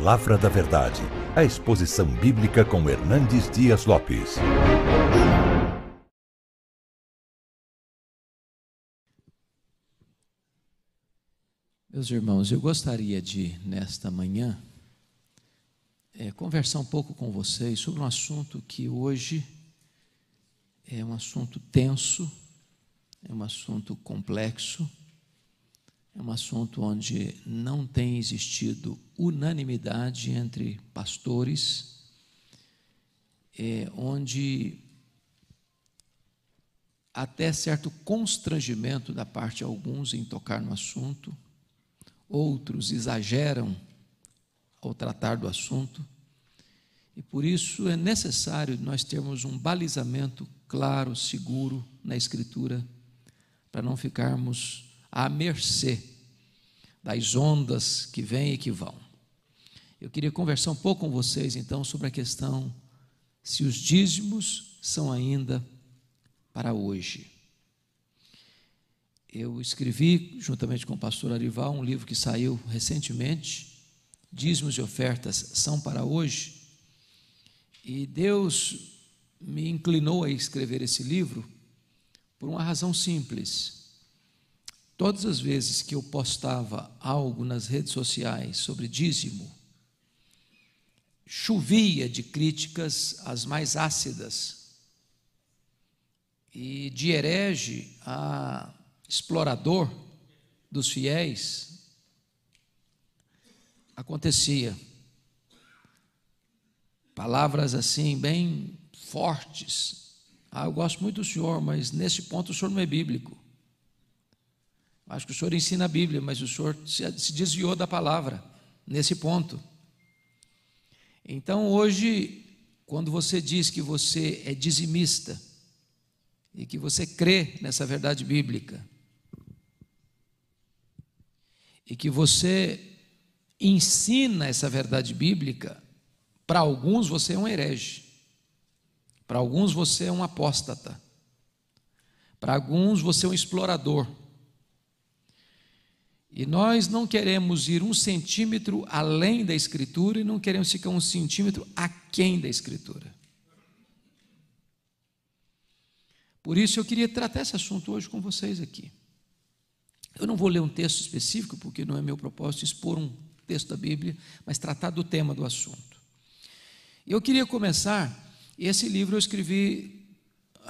Palavra da Verdade, a exposição bíblica com Hernandes Dias Lopes. Meus irmãos, eu gostaria de, nesta manhã, conversar um pouco com vocês sobre um assunto que hoje é um assunto tenso, é um assunto complexo, é um assunto onde não tem existido unanimidade entre pastores, onde até certo constrangimento da parte de alguns em tocar no assunto, outros exageram ao tratar do assunto, e por isso é necessário nós termos um balizamento claro, seguro na Escritura, para não ficarmos à mercê das ondas que vêm e que vão. Eu queria conversar um pouco com vocês, então, sobre a questão se os dízimos são ainda para hoje. Eu escrevi, juntamente com o pastor Arival, um livro que saiu recentemente, Dízimos e Ofertas são para hoje, e Deus me inclinou a escrever esse livro por uma razão simples. Todas as vezes que eu postava algo nas redes sociais sobre dízimo, chovia de críticas as mais ácidas, e de herege a explorador dos fiéis, acontecia. Palavras assim, bem fortes. Eu gosto muito do senhor, mas nesse ponto o senhor não é bíblico. Acho que o senhor ensina a Bíblia, mas o senhor se desviou da palavra, nesse ponto. Então hoje, quando você diz que você é dizimista, e que você crê nessa verdade bíblica, e que você ensina essa verdade bíblica, para alguns você é um herege, para alguns você é um apóstata, para alguns você é um explorador, e nós não queremos ir 1 centímetro além da Escritura, e não queremos ficar 1 centímetro aquém da Escritura. Por isso eu queria tratar esse assunto hoje com vocês aqui. Eu não vou ler um texto específico, porque não é meu propósito expor um texto da Bíblia, mas tratar do tema do assunto. Eu queria começar, esse livro eu escrevi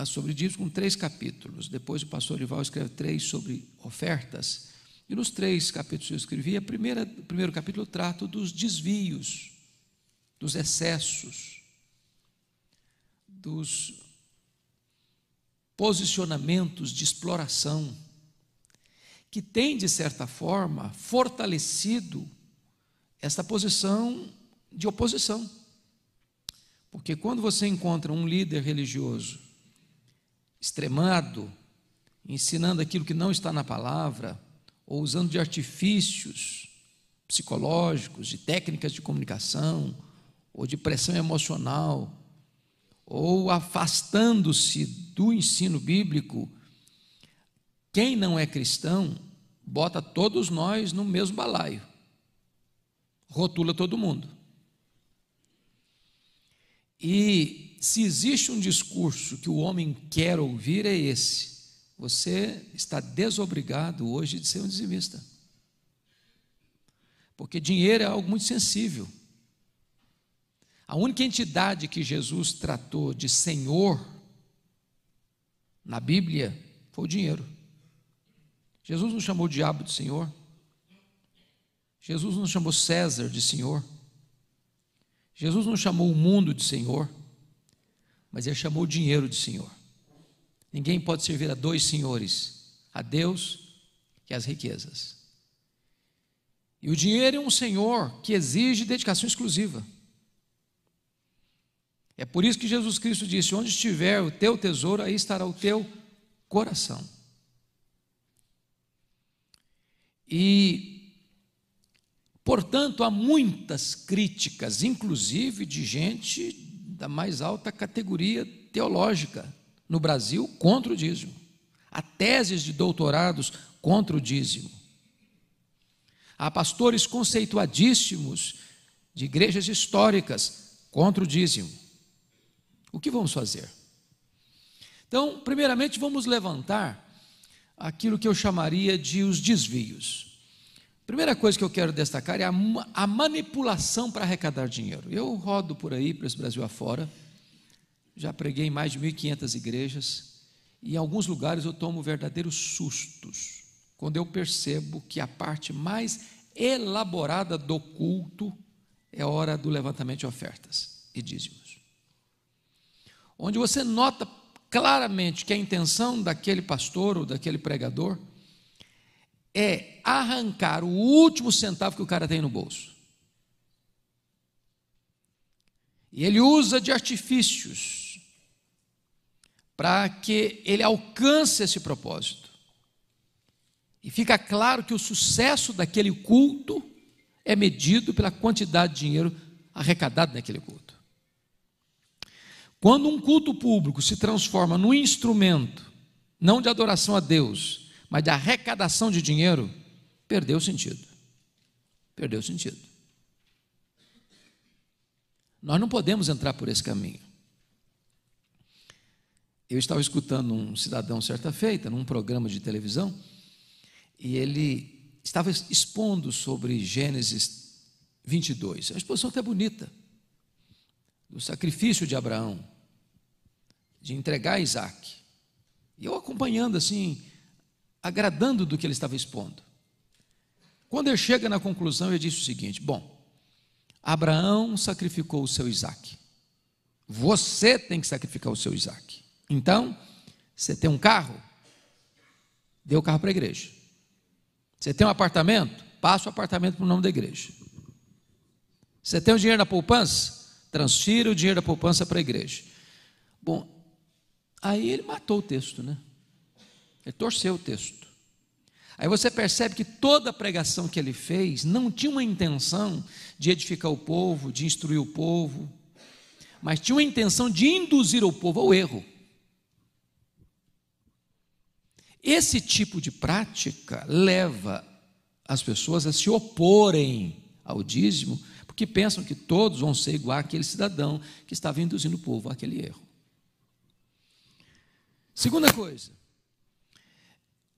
sobre dízimos com 3 capítulos, depois o pastor Arival escreve 3 sobre ofertas, e nos 3 capítulos que eu escrevi, o primeiro capítulo eu trato dos desvios, dos excessos, dos posicionamentos de exploração, que tem, de certa forma, fortalecido essa posição de oposição. Porque quando você encontra um líder religioso extremado, ensinando aquilo que não está na palavra, ou usando de artifícios psicológicos, de técnicas de comunicação, ou de pressão emocional, ou afastando-se do ensino bíblico, quem não é cristão bota todos nós no mesmo balaio, rotula todo mundo. E se existe um discurso que o homem quer ouvir, é esse: você está desobrigado hoje de ser um dizimista, porque dinheiro é algo muito sensível. A única entidade que Jesus tratou de Senhor na Bíblia foi o dinheiro. Jesus não chamou o diabo de Senhor, Jesus não chamou César de Senhor, Jesus não chamou o mundo de Senhor, mas Ele chamou o dinheiro de Senhor. Ninguém pode servir a 2 senhores, a Deus e as riquezas. E o dinheiro é um senhor que exige dedicação exclusiva. É por isso que Jesus Cristo disse: onde estiver o teu tesouro, aí estará o teu coração. E, portanto, há muitas críticas, inclusive de gente da mais alta categoria teológica no Brasil, contra o dízimo. Há teses de doutorados contra o dízimo. Há pastores conceituadíssimos de igrejas históricas contra o dízimo. O que vamos fazer? Então, primeiramente, vamos levantar aquilo que eu chamaria de os desvios. Primeira coisa que eu quero destacar é a manipulação para arrecadar dinheiro. Eu rodo por aí, para esse Brasil afora, já preguei em mais de 1.500 igrejas, e em alguns lugares eu tomo verdadeiros sustos, quando eu percebo que a parte mais elaborada do culto é a hora do levantamento de ofertas e dízimos. Onde você nota claramente que a intenção daquele pastor ou daquele pregador é arrancar o último centavo que o cara tem no bolso. E ele usa de artifícios para que ele alcance esse propósito. E fica claro que o sucesso daquele culto é medido pela quantidade de dinheiro arrecadado naquele culto. Quando um culto público se transforma num instrumento, não de adoração a Deus, mas de arrecadação de dinheiro, perdeu o sentido. Perdeu o sentido. Nós não podemos entrar por esse caminho. Eu estava escutando um cidadão certa feita, num programa de televisão, e ele estava expondo sobre Gênesis 22. A exposição até bonita, do sacrifício de Abraão, de entregar Isaac. E eu acompanhando assim, agradando do que ele estava expondo. Quando ele chega na conclusão, ele disse o seguinte: bom, Abraão sacrificou o seu Isaac. Você tem que sacrificar o seu Isaac. Então, você tem um carro? Dê o carro para a igreja. Você tem um apartamento? Passa o apartamento para o nome da igreja. Você tem o dinheiro na poupança? Transfira o dinheiro da poupança para a igreja. Bom, aí ele matou o texto, né? Ele torceu o texto. Aí você percebe que toda a pregação que ele fez não tinha uma intenção de edificar o povo, de instruir o povo, mas tinha uma intenção de induzir o povo ao erro. Esse tipo de prática leva as pessoas a se oporem ao dízimo, porque pensam que todos vão ser igual àquele cidadão que estava induzindo o povo àquele erro. Segunda coisa,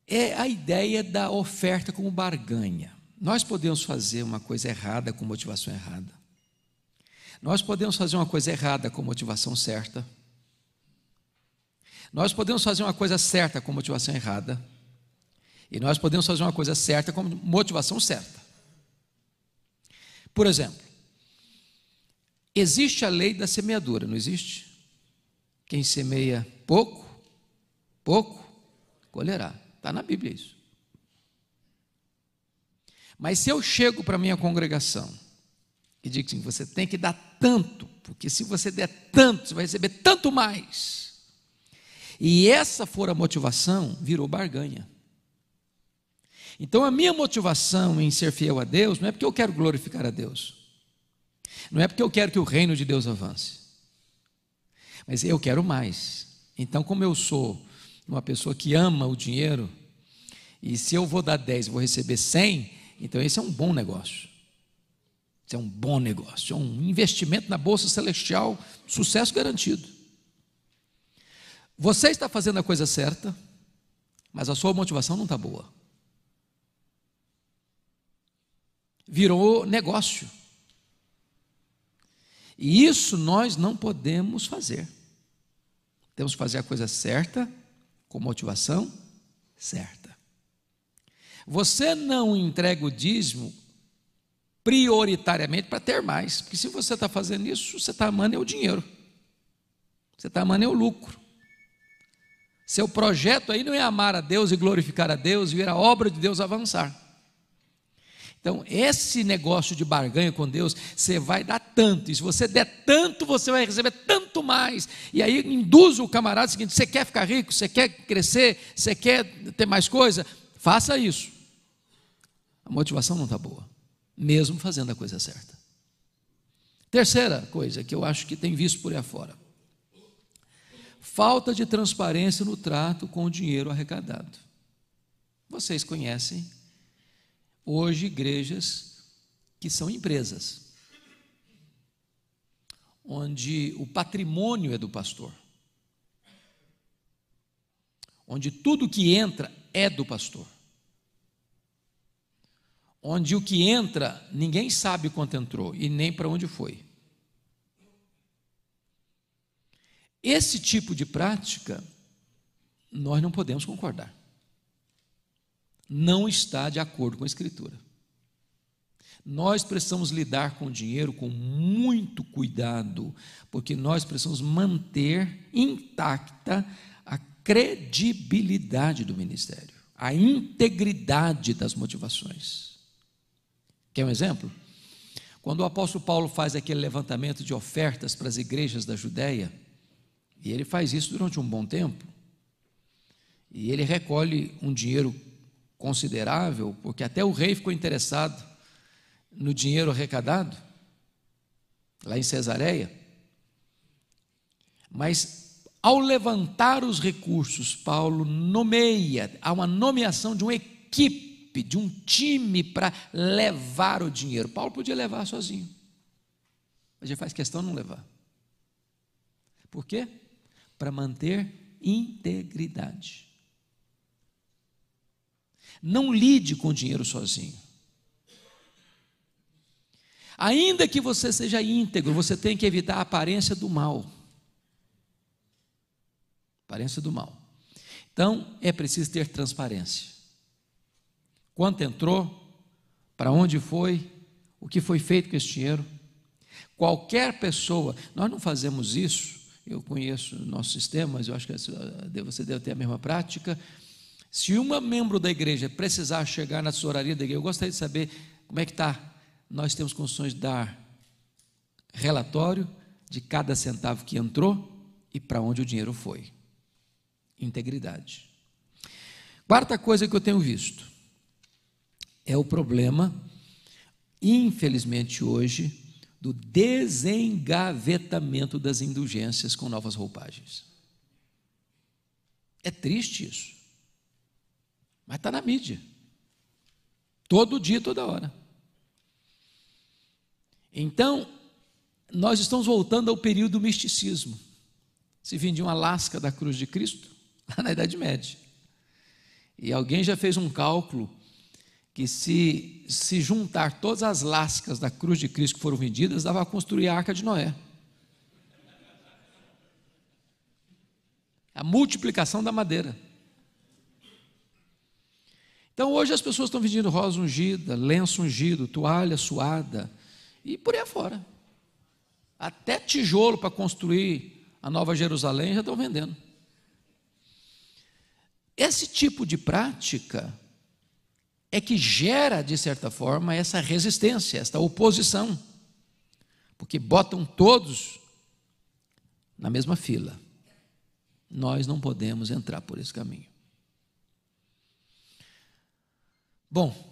é a ideia da oferta como barganha. Nós podemos fazer uma coisa errada com motivação errada. Nós podemos fazer uma coisa errada com motivação certa. Nós podemos fazer uma coisa certa com motivação errada. E nós podemos fazer uma coisa certa com motivação certa. Por exemplo, existe a lei da semeadura, não existe? Quem semeia pouco, colherá. Está na Bíblia isso. Mas se eu chego para a minha congregação e digo assim: você tem que dar tanto, porque se você der tanto, você vai receber tanto mais. E essa for a motivação, virou barganha. Então a minha motivação em ser fiel a Deus não é porque eu quero glorificar a Deus, não é porque eu quero que o reino de Deus avance, mas eu quero mais. Então, como eu sou uma pessoa que ama o dinheiro, e se eu vou dar 10 e vou receber 100, então esse é um bom negócio. Isso é um bom negócio, é um investimento na Bolsa Celestial, sucesso garantido. Você está fazendo a coisa certa, mas a sua motivação não está boa. Virou negócio. E isso nós não podemos fazer. Temos que fazer a coisa certa, com motivação certa. Você não entrega o dízimo prioritariamente para ter mais, porque se você está fazendo isso, você está amando é o dinheiro, você está amando é o lucro. Seu projeto aí não é amar a Deus e glorificar a Deus e ver a obra de Deus avançar. Então, esse negócio de barganha com Deus, você vai dar tanto, e se você der tanto, você vai receber tanto mais, e aí induz o camarada o seguinte: você quer ficar rico, você quer crescer, você quer ter mais coisa, faça isso. A motivação não está boa, mesmo fazendo a coisa certa. Terceira coisa que eu acho que tem visto por aí afora: falta de transparência no trato com o dinheiro arrecadado. Vocês conhecem hoje igrejas que são empresas. onde o patrimônio é do pastor, onde tudo que entra é do pastor, onde o que entra ninguém sabe quanto entrou e nem para onde foi. Esse tipo de prática nós não podemos concordar. Não está de acordo com a Escritura. Nós precisamos lidar com o dinheiro com muito cuidado, porque nós precisamos manter intacta a credibilidade do ministério, a integridade das motivações. Quer um exemplo? Quando o apóstolo Paulo faz aquele levantamento de ofertas para as igrejas da Judéia, e ele faz isso durante um bom tempo, e ele recolhe um dinheiro considerável, porque até o rei ficou interessado no dinheiro arrecadado, lá em Cesareia. Mas, ao levantar os recursos, Paulo nomeia, há uma nomeação de uma equipe, de um time para levar o dinheiro. Paulo podia levar sozinho, mas ele faz questão de não levar. Por quê? Para manter integridade. Não lide com o dinheiro sozinho. Ainda que você seja íntegro, você tem que evitar a aparência do mal. Aparência do mal. Então, é preciso ter transparência. Quanto entrou, para onde foi, o que foi feito com esse dinheiro. Qualquer pessoa, nós não fazemos isso, eu conheço o nosso sistema, mas eu acho que você deve ter a mesma prática. Se uma membro da igreja precisar chegar na tesouraria da igreja, eu gostaria de saber como é que está. Nós temos condições de dar relatório de cada centavo que entrou e para onde o dinheiro foi. Integridade. Quarta coisa que eu tenho visto é o problema, infelizmente hoje, do desengavetamento das indulgências com novas roupagens. É triste isso, mas está na mídia, todo dia, toda hora. Então, nós estamos voltando ao período do misticismo. Se vendia uma lasca da cruz de Cristo, lá na Idade Média. E alguém já fez um cálculo que se juntar todas as lascas da cruz de Cristo que foram vendidas, dava para construir a Arca de Noé. A multiplicação da madeira. Então, hoje as pessoas estão vendendo rosa ungida, lenço ungido, toalha suada, e por aí afora. Até tijolo para construir a Nova Jerusalém já estão vendendo. Esse tipo de prática é que gera, de certa forma, essa resistência, essa oposição, porque botam todos na mesma fila. Nós não podemos entrar por esse caminho. Bom,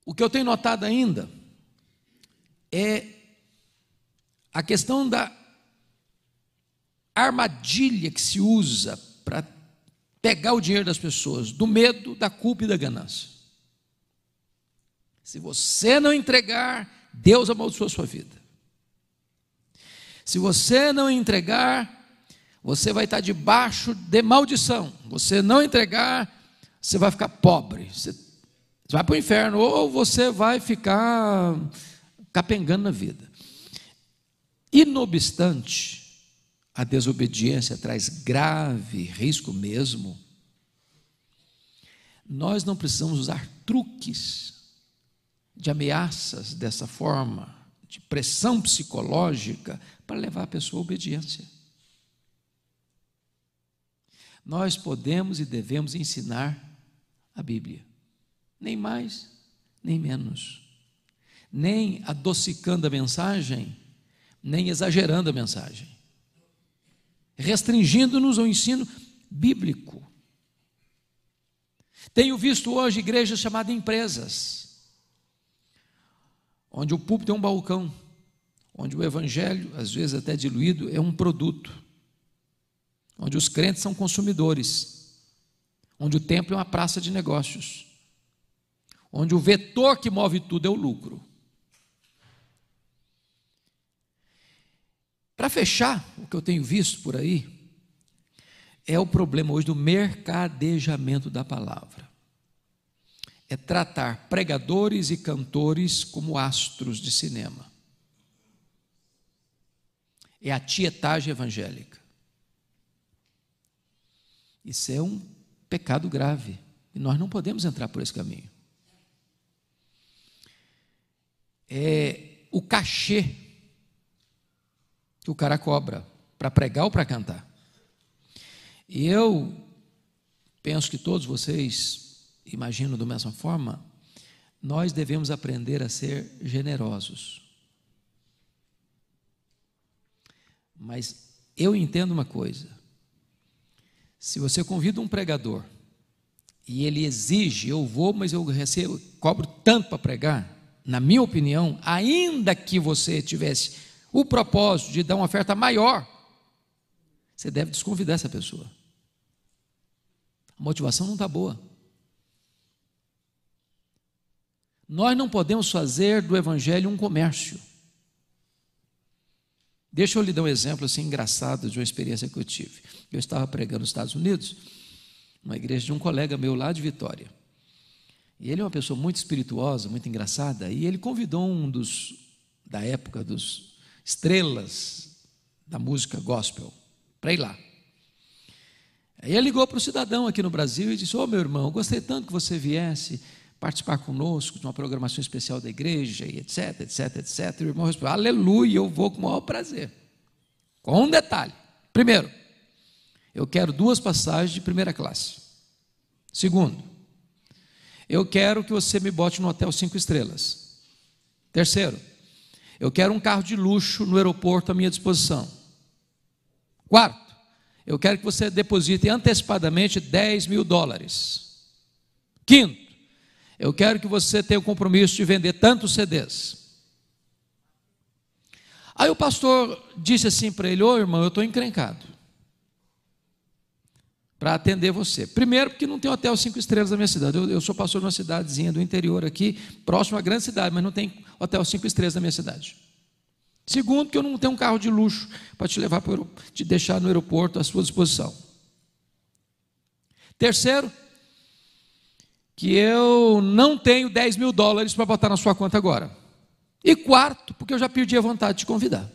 o que eu tenho notado ainda é a questão da armadilha que se usa para pegar o dinheiro das pessoas, do medo, da culpa e da ganância. Se você não entregar, Deus amaldiçoa a sua vida. Se você não entregar, você vai estar debaixo de maldição. Você não entregar, você vai ficar pobre. Você vai para o inferno, ou você vai ficar capengando na vida. E não obstante, a desobediência traz grave risco mesmo. Nós não precisamos usar truques de ameaças dessa forma, de pressão psicológica, para levar a pessoa à obediência. Nós podemos e devemos ensinar a Bíblia, nem mais, nem menos, nem adocicando a mensagem, nem exagerando a mensagem, restringindo-nos ao ensino bíblico. Tenho visto hoje igrejas chamadas empresas, onde o púlpito é um balcão, onde o evangelho, às vezes até diluído, é um produto, onde os crentes são consumidores, onde o templo é uma praça de negócios, onde o vetor que move tudo é o lucro. Para fechar, o que eu tenho visto por aí é o problema hoje do mercadejamento da palavra. É tratar pregadores e cantores como astros de cinema. É a tietagem evangélica. Isso é um pecado grave e nós não podemos entrar por esse caminho. É o cachê que o cara cobra para pregar ou para cantar. E eu penso que todos vocês imaginam da mesma forma, nós devemos aprender a ser generosos. Mas eu entendo uma coisa: se você convida um pregador e ele exige, eu vou, mas eu cobro tanto para pregar, na minha opinião, ainda que você tivesse o propósito de dar uma oferta maior, você deve desconvidar essa pessoa. A motivação não está boa. Nós não podemos fazer do evangelho um comércio. Deixa eu lhe dar um exemplo assim engraçado de uma experiência que eu tive. Eu estava pregando nos Estados Unidos, numa igreja de um colega meu lá de Vitória. E ele é uma pessoa muito espirituosa, muito engraçada, e ele convidou um da época dos estrelas da música gospel para ir lá. Aí ele ligou para o cidadão aqui no Brasil e disse: meu irmão, eu gostei tanto que você viesse participar conosco de uma programação especial da igreja, e etc, etc, etc. E o irmão respondeu: aleluia, eu vou com o maior prazer. Com um detalhe: primeiro, eu quero 2 passagens de primeira classe. Segundo, eu quero que você me bote no hotel 5 estrelas. Terceiro, eu quero um carro de luxo no aeroporto à minha disposição. Quarto, eu quero que você deposite antecipadamente $10.000. Quinto, eu quero que você tenha o compromisso de vender tantos CDs. Aí o pastor disse assim para ele: irmão, eu estou encrencado para atender você. Primeiro, porque não tem hotel 5 estrelas na minha cidade. Eu sou pastor de uma cidadezinha do interior aqui, próximo à grande cidade, mas não tem hotel 5 estrelas na minha cidade. Segundo, que eu não tenho um carro de luxo para te deixar no aeroporto à sua disposição. Terceiro, que eu não tenho $10.000 para botar na sua conta agora. E quarto, porque eu já perdi a vontade de te convidar.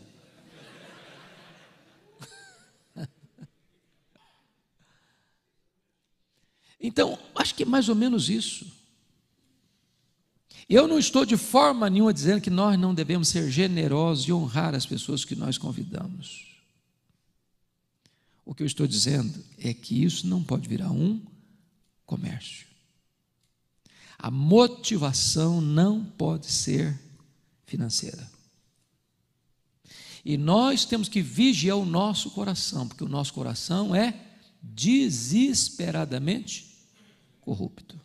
Então, acho que é mais ou menos isso. Eu não estou de forma nenhuma dizendo que nós não devemos ser generosos e honrar as pessoas que nós convidamos. O que eu estou dizendo é que isso não pode virar um comércio. A motivação não pode ser financeira. E nós temos que vigiar o nosso coração, porque o nosso coração é desesperadamente corrupto.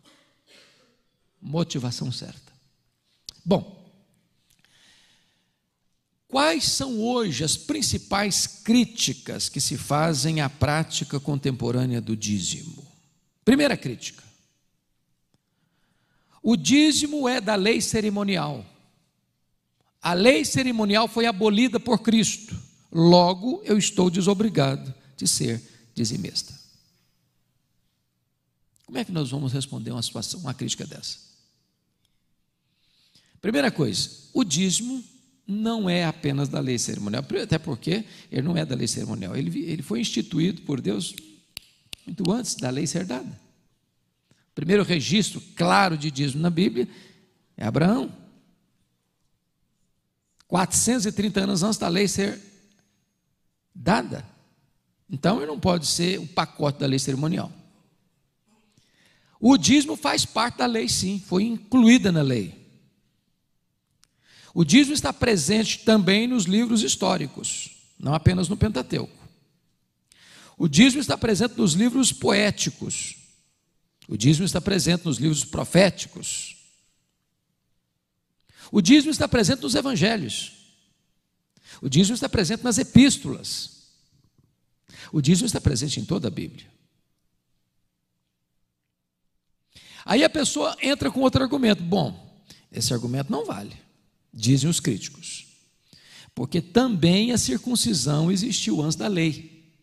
Motivação certa. Bom, quais são hoje as principais críticas que se fazem à prática contemporânea do dízimo? Primeira crítica: o dízimo é da lei cerimonial. A lei cerimonial foi abolida por Cristo. Logo, eu estou desobrigado de ser dizimista. Como é que nós vamos responder uma crítica dessa? Primeira coisa, o dízimo não é apenas da lei cerimonial, até porque ele não é da lei cerimonial, ele foi instituído por Deus muito antes da lei ser dada. O primeiro registro claro de dízimo na Bíblia é Abraão, 430 anos antes da lei ser dada. Então ele não pode ser o pacote da lei cerimonial. O dízimo faz parte da lei, sim, foi incluída na lei. O dízimo está presente também nos livros históricos, não apenas no Pentateuco. O dízimo está presente nos livros poéticos. O dízimo está presente nos livros proféticos. O dízimo está presente nos evangelhos. O dízimo está presente nas epístolas. O dízimo está presente em toda a Bíblia. Aí a pessoa entra com outro argumento. Bom, esse argumento não vale, dizem os críticos, Porque também a circuncisão existiu antes da lei.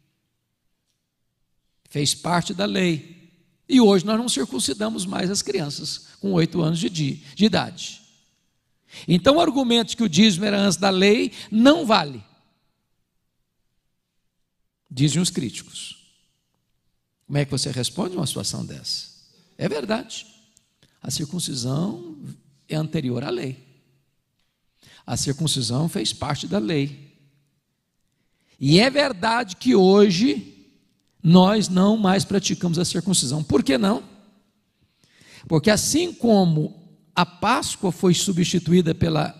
Fez parte da lei. E hoje nós não circuncidamos mais as crianças com 8 anos de idade. Então o argumento de que o dízimo era antes da lei não vale, dizem os críticos. Como é que você responde uma situação dessa? É verdade, a circuncisão é anterior à lei. A circuncisão fez parte da lei. E é verdade que hoje nós não mais praticamos a circuncisão. Por que não? Porque assim como a Páscoa foi substituída pela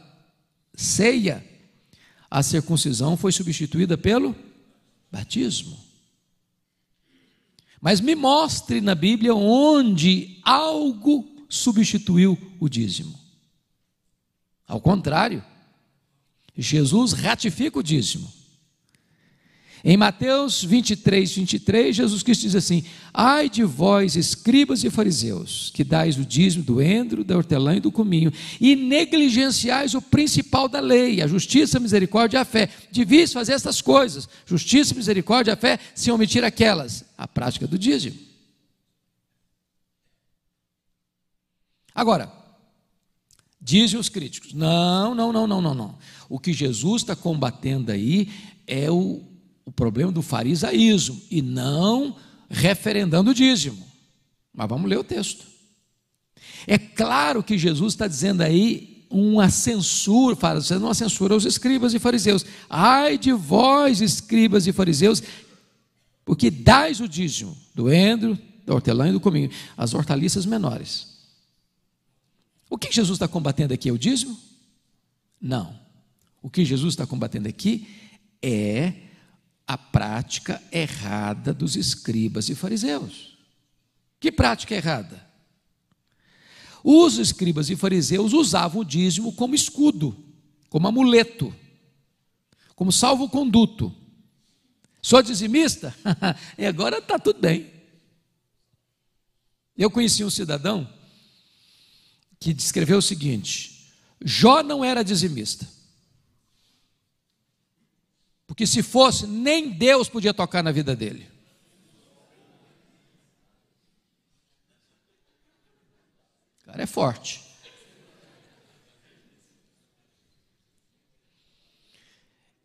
ceia, a circuncisão foi substituída pelo batismo. Mas me mostre na Bíblia onde algo substituiu o dízimo. Ao contrário, Jesus ratifica o dízimo. Em Mateus 23, Jesus Cristo diz assim: ai de vós, escribas e fariseus, que dais o dízimo do endro, da hortelã e do cominho, e negligenciais o principal da lei, a justiça, a misericórdia e a fé. Devias fazer estas coisas, justiça, misericórdia e a fé, sem omitir aquelas, a prática do dízimo. Agora, dizem os críticos, não. O que Jesus está combatendo aí é o problema do farisaísmo, e não referendando o dízimo. Mas vamos ler o texto. É claro que Jesus está dizendo aí uma censura, fazendo uma censura aos escribas e fariseus. Ai de vós, escribas e fariseus, porque dais o dízimo do endro, da hortelã e do cominho, as hortaliças menores. O que Jesus está combatendo aqui é o dízimo? Não. O que Jesus está combatendo aqui é a prática errada dos escribas e fariseus. Que prática errada? Os escribas e fariseus usavam o dízimo como escudo, como amuleto, como salvo-conduto. Sou dizimista? E agora está tudo bem. Eu conheci um cidadão que descreveu o seguinte: Jó não era dizimista, porque se fosse, nem Deus podia tocar na vida dele. O cara é forte.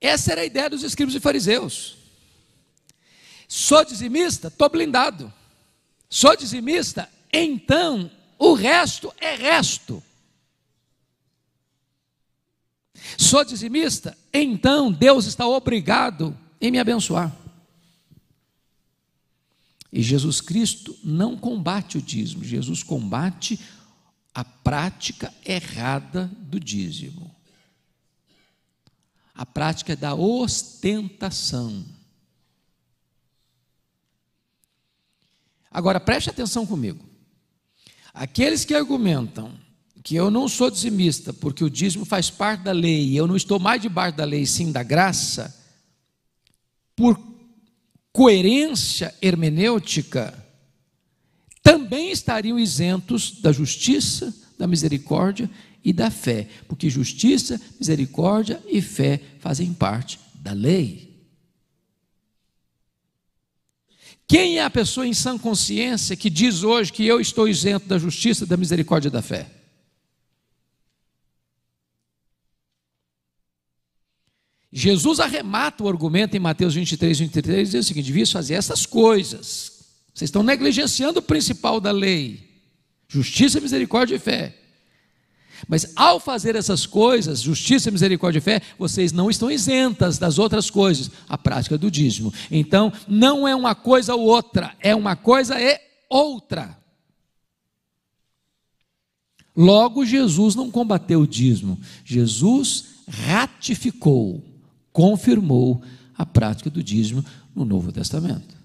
Essa era a ideia dos escribas e fariseus. Sou dizimista? Estou blindado. Sou dizimista? Então o resto é resto. Sou dizimista? Então Deus está obrigado em me abençoar. E Jesus Cristo não combate o dízimo, Jesus combate a prática errada do dízimo. A prática da ostentação. Agora preste atenção comigo. Aqueles que argumentam que eu não sou dizimista porque o dízimo faz parte da lei e eu não estou mais debaixo da lei, sim da graça, por coerência hermenêutica, também estariam isentos da justiça, da misericórdia e da fé, porque justiça, misericórdia e fé fazem parte da lei. Quem é a pessoa em sã consciência que diz hoje que eu estou isento da justiça, da misericórdia e da fé? Jesus arremata o argumento em Mateus 23, diz o seguinte: devia fazer essas coisas, vocês estão negligenciando o principal da lei, justiça, misericórdia e fé. Mas ao fazer essas coisas, justiça, misericórdia e fé, vocês não estão isentas das outras coisas, a prática do dízimo. Então não é uma coisa ou outra, é uma coisa e outra. Logo, Jesus não combateu o dízimo, Jesus ratificou, confirmou a prática do dízimo no Novo Testamento.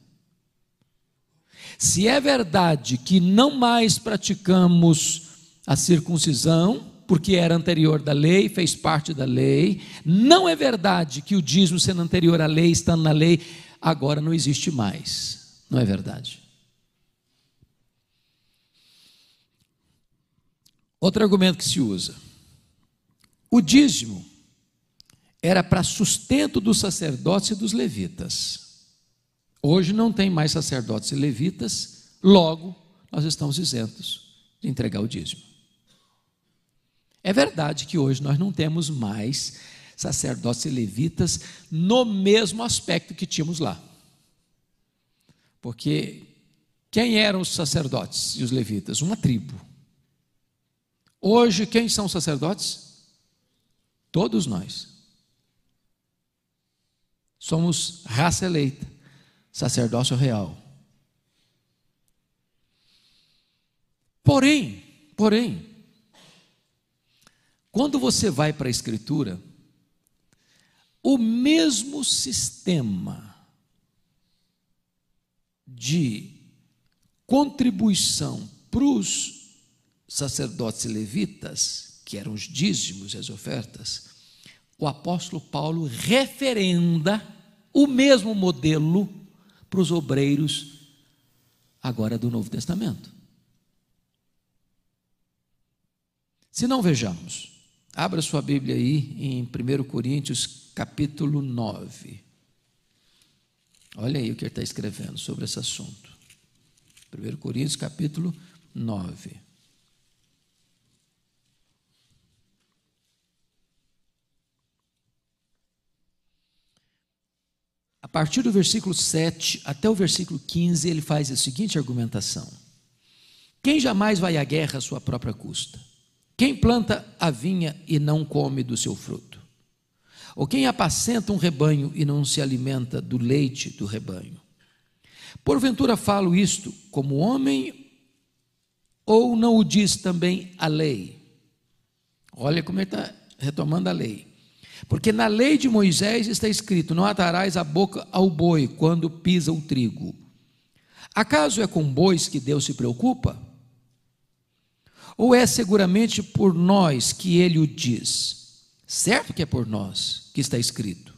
Se é verdade que não mais praticamos a circuncisão, porque era anterior da lei, fez parte da lei, não é verdade que o dízimo, sendo anterior à lei, estando na lei, agora não existe mais. Não é verdade. Outro argumento que se usa: o dízimo era para sustento dos sacerdotes e dos levitas. Hoje não tem mais sacerdotes e levitas, logo nós estamos isentos de entregar o dízimo. É verdade que hoje nós não temos mais sacerdotes e levitas no mesmo aspecto que tínhamos lá. Porque quem eram os sacerdotes e os levitas? Uma tribo. Hoje, quem são os sacerdotes? Todos nós. Somos raça eleita, sacerdócio real. Porém, quando você vai para a Escritura, o mesmo sistema de contribuição para os sacerdotes e levitas, que eram os dízimos e as ofertas, o apóstolo Paulo referenda o mesmo modelo para os obreiros agora do Novo Testamento. Se não, vejamos. Abra sua Bíblia aí em 1 Coríntios capítulo 9. Olha aí o que ele está escrevendo sobre esse assunto. 1 Coríntios capítulo 9. A partir do versículo 7 até o versículo 15, ele faz a seguinte argumentação: quem jamais vai à guerra à sua própria custa? Quem planta a vinha e não come do seu fruto? Ou quem apacenta um rebanho e não se alimenta do leite do rebanho? Porventura falo isto como homem, ou não o diz também a lei? Olha como ele está retomando a lei. Porque na lei de Moisés está escrito: não atarás a boca ao boi quando pisa o trigo. Acaso é com bois que Deus se preocupa? Ou é seguramente por nós que ele o diz? Certo que é por nós que está escrito: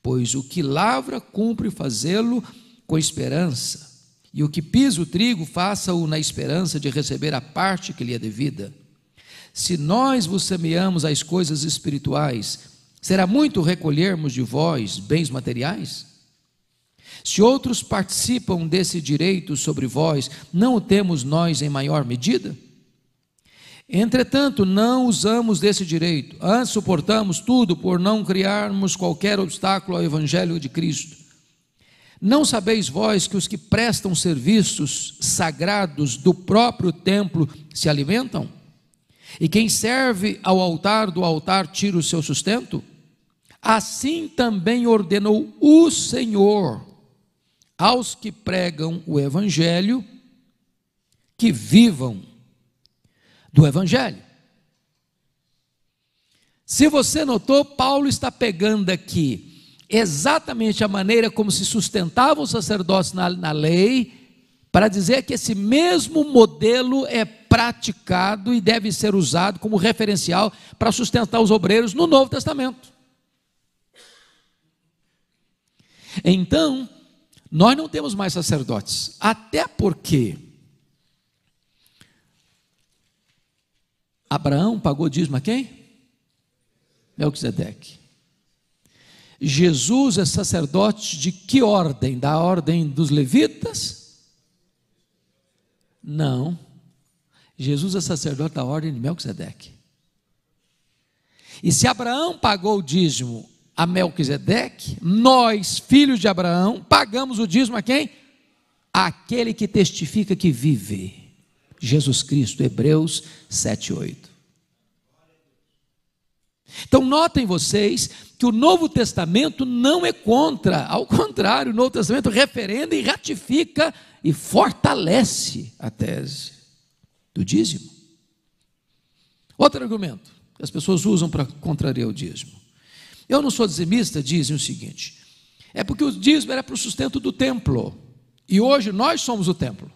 pois o que lavra cumpre fazê-lo com esperança, e o que pisa o trigo faça-o na esperança de receber a parte que lhe é devida. Se nós vos semeamos as coisas espirituais, será muito recolhermos de vós bens materiais? Se outros participam desse direito sobre vós, não o temos nós em maior medida? Entretanto, não usamos desse direito, antes suportamos tudo por não criarmos qualquer obstáculo ao Evangelho de Cristo. Não sabeis vós que os que prestam serviços sagrados do próprio templo se alimentam? E quem serve ao altar do altar tira o seu sustento? Assim também ordenou o Senhor aos que pregam o Evangelho que vivam do Evangelho. Se você notou, Paulo está pegando aqui exatamente a maneira como se sustentavam os sacerdotes na lei, para dizer que esse mesmo modelo é praticado e deve ser usado como referencial para sustentar os obreiros no Novo Testamento. Então, nós não temos mais sacerdotes, até porque Abraão pagou dízimo a quem? Melquisedeque. Jesus é sacerdote de que ordem? Da ordem dos levitas? Não. Jesus é sacerdote da ordem de Melquisedeque. E se Abraão pagou o dízimo a Melquisedeque, nós, filhos de Abraão, pagamos o dízimo a quem? Aquele que testifica que vive. Jesus Cristo, Hebreus 7:8. Então notem vocês que o Novo Testamento não é contra, ao contrário, o Novo Testamento referenda e ratifica e fortalece a tese do dízimo. Outro argumento que as pessoas usam para contrariar o dízimo: eu não sou dizimista, dizem o seguinte: é porque o dízimo era para o sustento do templo, e hoje nós somos o templo.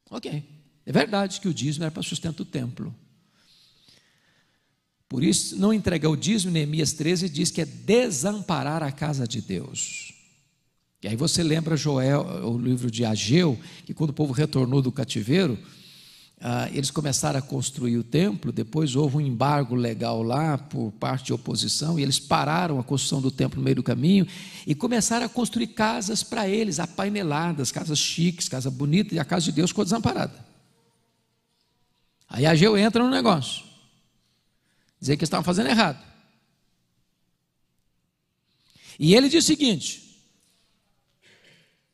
Ok, é verdade que o dízimo era para sustento do templo. Por isso, não entregar o dízimo, Neemias 13 diz que é desamparar a casa de Deus. E aí você lembra Joel, o livro de Ageu, que quando o povo retornou do cativeiro, eles começaram a construir o templo, depois houve um embargo legal lá por parte de oposição, e eles pararam a construção do templo no meio do caminho, e começaram a construir casas para eles, apaineladas, casas chiques, casa bonita, e a casa de Deus ficou desamparada. Aí Ageu entra no negócio, dizer que eles estavam fazendo errado. E ele diz o seguinte: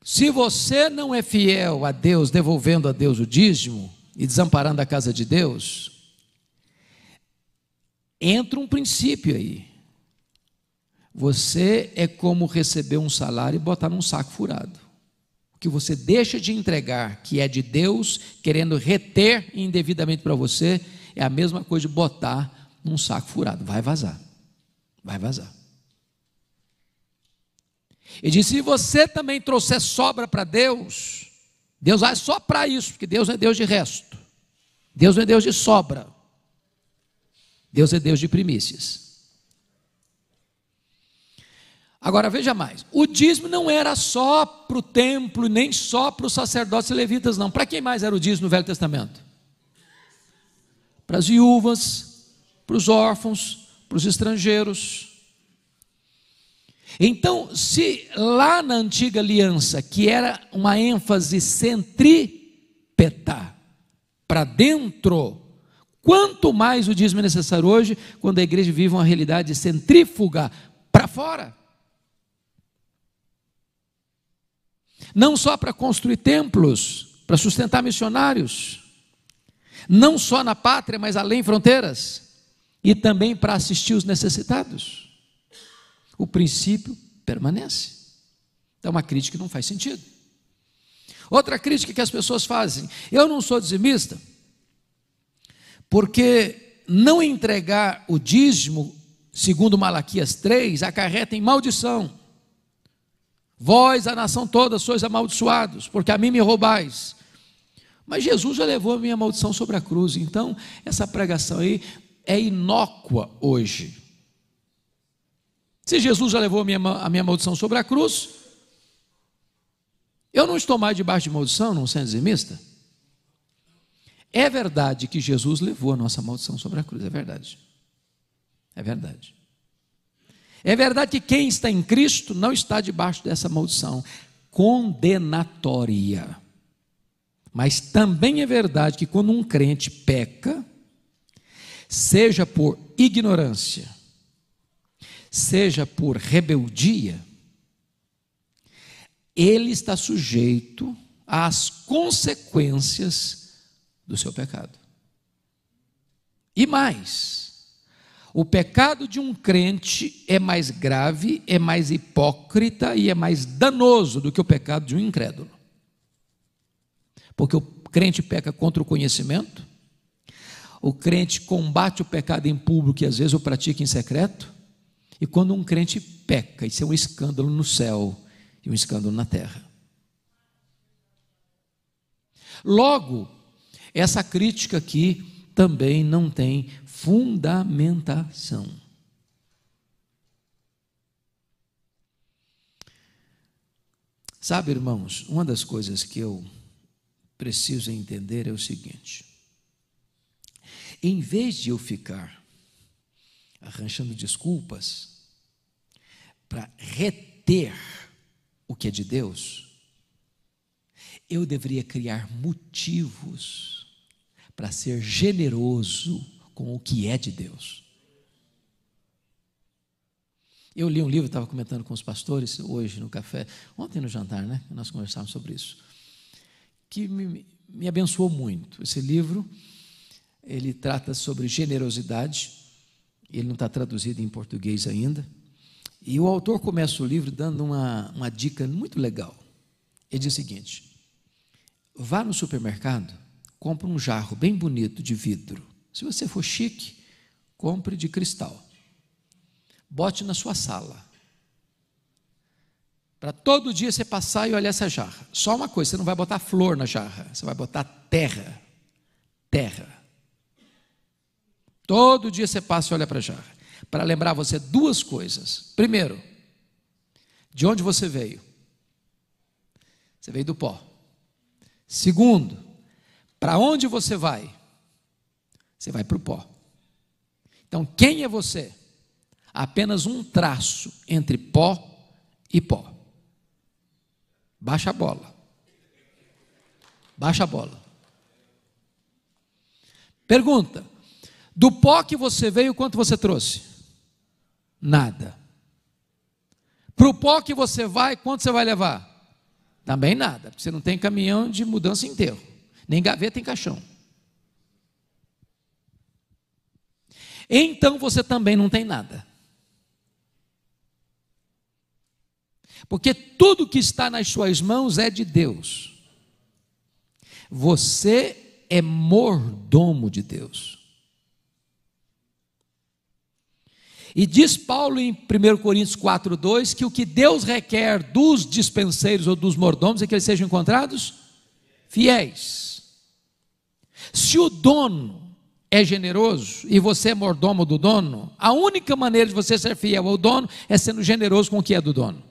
se você não é fiel a Deus, devolvendo a Deus o dízimo e desamparando a casa de Deus, entra um princípio aí. Você é como receber um salário e botar num saco furado. O que você deixa de entregar, que é de Deus, querendo reter indevidamente para você, é a mesma coisa de botar num saco furado. Vai vazar. Vai vazar. Ele disse: se você também trouxer sobra para Deus, Deus vai só para isso, porque Deus não é Deus de resto. Deus não é Deus de sobra. Deus é Deus de primícias. Agora veja mais, o dízimo não era só para o templo, nem só para os sacerdotes e levitas, não. Para quem mais era o dízimo no Velho Testamento? Para as viúvas, para os órfãos, para os estrangeiros. Então, se lá na antiga aliança, que era uma ênfase centrípeta, para dentro, quanto mais o dízimo é necessário hoje, quando a igreja vive uma realidade centrífuga para fora. Não só para construir templos, para sustentar missionários, não só na pátria, mas além fronteiras, e também para assistir os necessitados. O princípio permanece. Então, uma crítica que não faz sentido. Outra crítica que as pessoas fazem: eu não sou dizimista, porque não entregar o dízimo, segundo Malaquias 3, acarreta em maldição. Vós, a nação toda, sois amaldiçoados, porque a mim me roubais. Mas Jesus já levou a minha maldição sobre a cruz, então essa pregação aí é inócua hoje. Se Jesus já levou a minha maldição sobre a cruz, eu não estou mais debaixo de maldição, não sendo dizimista. É verdade que Jesus levou a nossa maldição sobre a cruz, é verdade. É verdade. É verdade que quem está em Cristo não está debaixo dessa maldição condenatória. Mas também é verdade que quando um crente peca, seja por ignorância, seja por rebeldia, ele está sujeito às consequências do seu pecado. E mais, o pecado de um crente é mais grave, é mais hipócrita e é mais danoso do que o pecado de um incrédulo. Porque o crente peca contra o conhecimento, o crente combate o pecado em público e às vezes o pratica em secreto. E quando um crente peca, isso é um escândalo no céu e um escândalo na terra. Logo, essa crítica aqui também não tem fundamentação. Sabe, irmãos, uma das coisas que eu preciso entender é o seguinte: em vez de eu ficar arranjando desculpas para reter o que é de Deus, eu deveria criar motivos para ser generoso com o que é de Deus. Eu li um livro, estava comentando com os pastores hoje no café, ontem no jantar, né? Nós conversávamos sobre isso, que me abençoou muito. Esse livro, ele trata sobre generosidade. Ele não está traduzido em português ainda. E o autor começa o livro dando uma dica muito legal. Ele diz o seguinte: vá no supermercado, compre um jarro bem bonito de vidro. Se você for chique, compre de cristal. Bote na sua sala. Para todo dia você passar e olhar essa jarra. Só uma coisa, você não vai botar flor na jarra, você vai botar terra. Terra. Todo dia você passa e olha para a jarra, para lembrar você duas coisas. Primeiro, de onde você veio? Você veio do pó. Segundo, Para onde você vai? Você vai para o pó. Então, quem é você? Apenas um traço entre pó e pó. Baixa a bola. Baixa a bola. Pergunta: do pó que você veio, quanto você trouxe? Nada. Para o pó que você vai, quanto você vai levar? Também nada, porque você não tem caminhão de mudança em enterro, nem gaveta em caixão. Então você também não tem nada. Porque tudo que está nas suas mãos é de Deus. Você é mordomo de Deus. E diz Paulo em 1 Coríntios 4:2 que o que Deus requer dos dispenseiros ou dos mordomos é que eles sejam encontrados fiéis. Se o dono é generoso e você é mordomo do dono, a única maneira de você ser fiel ao dono é sendo generoso com o que é do dono.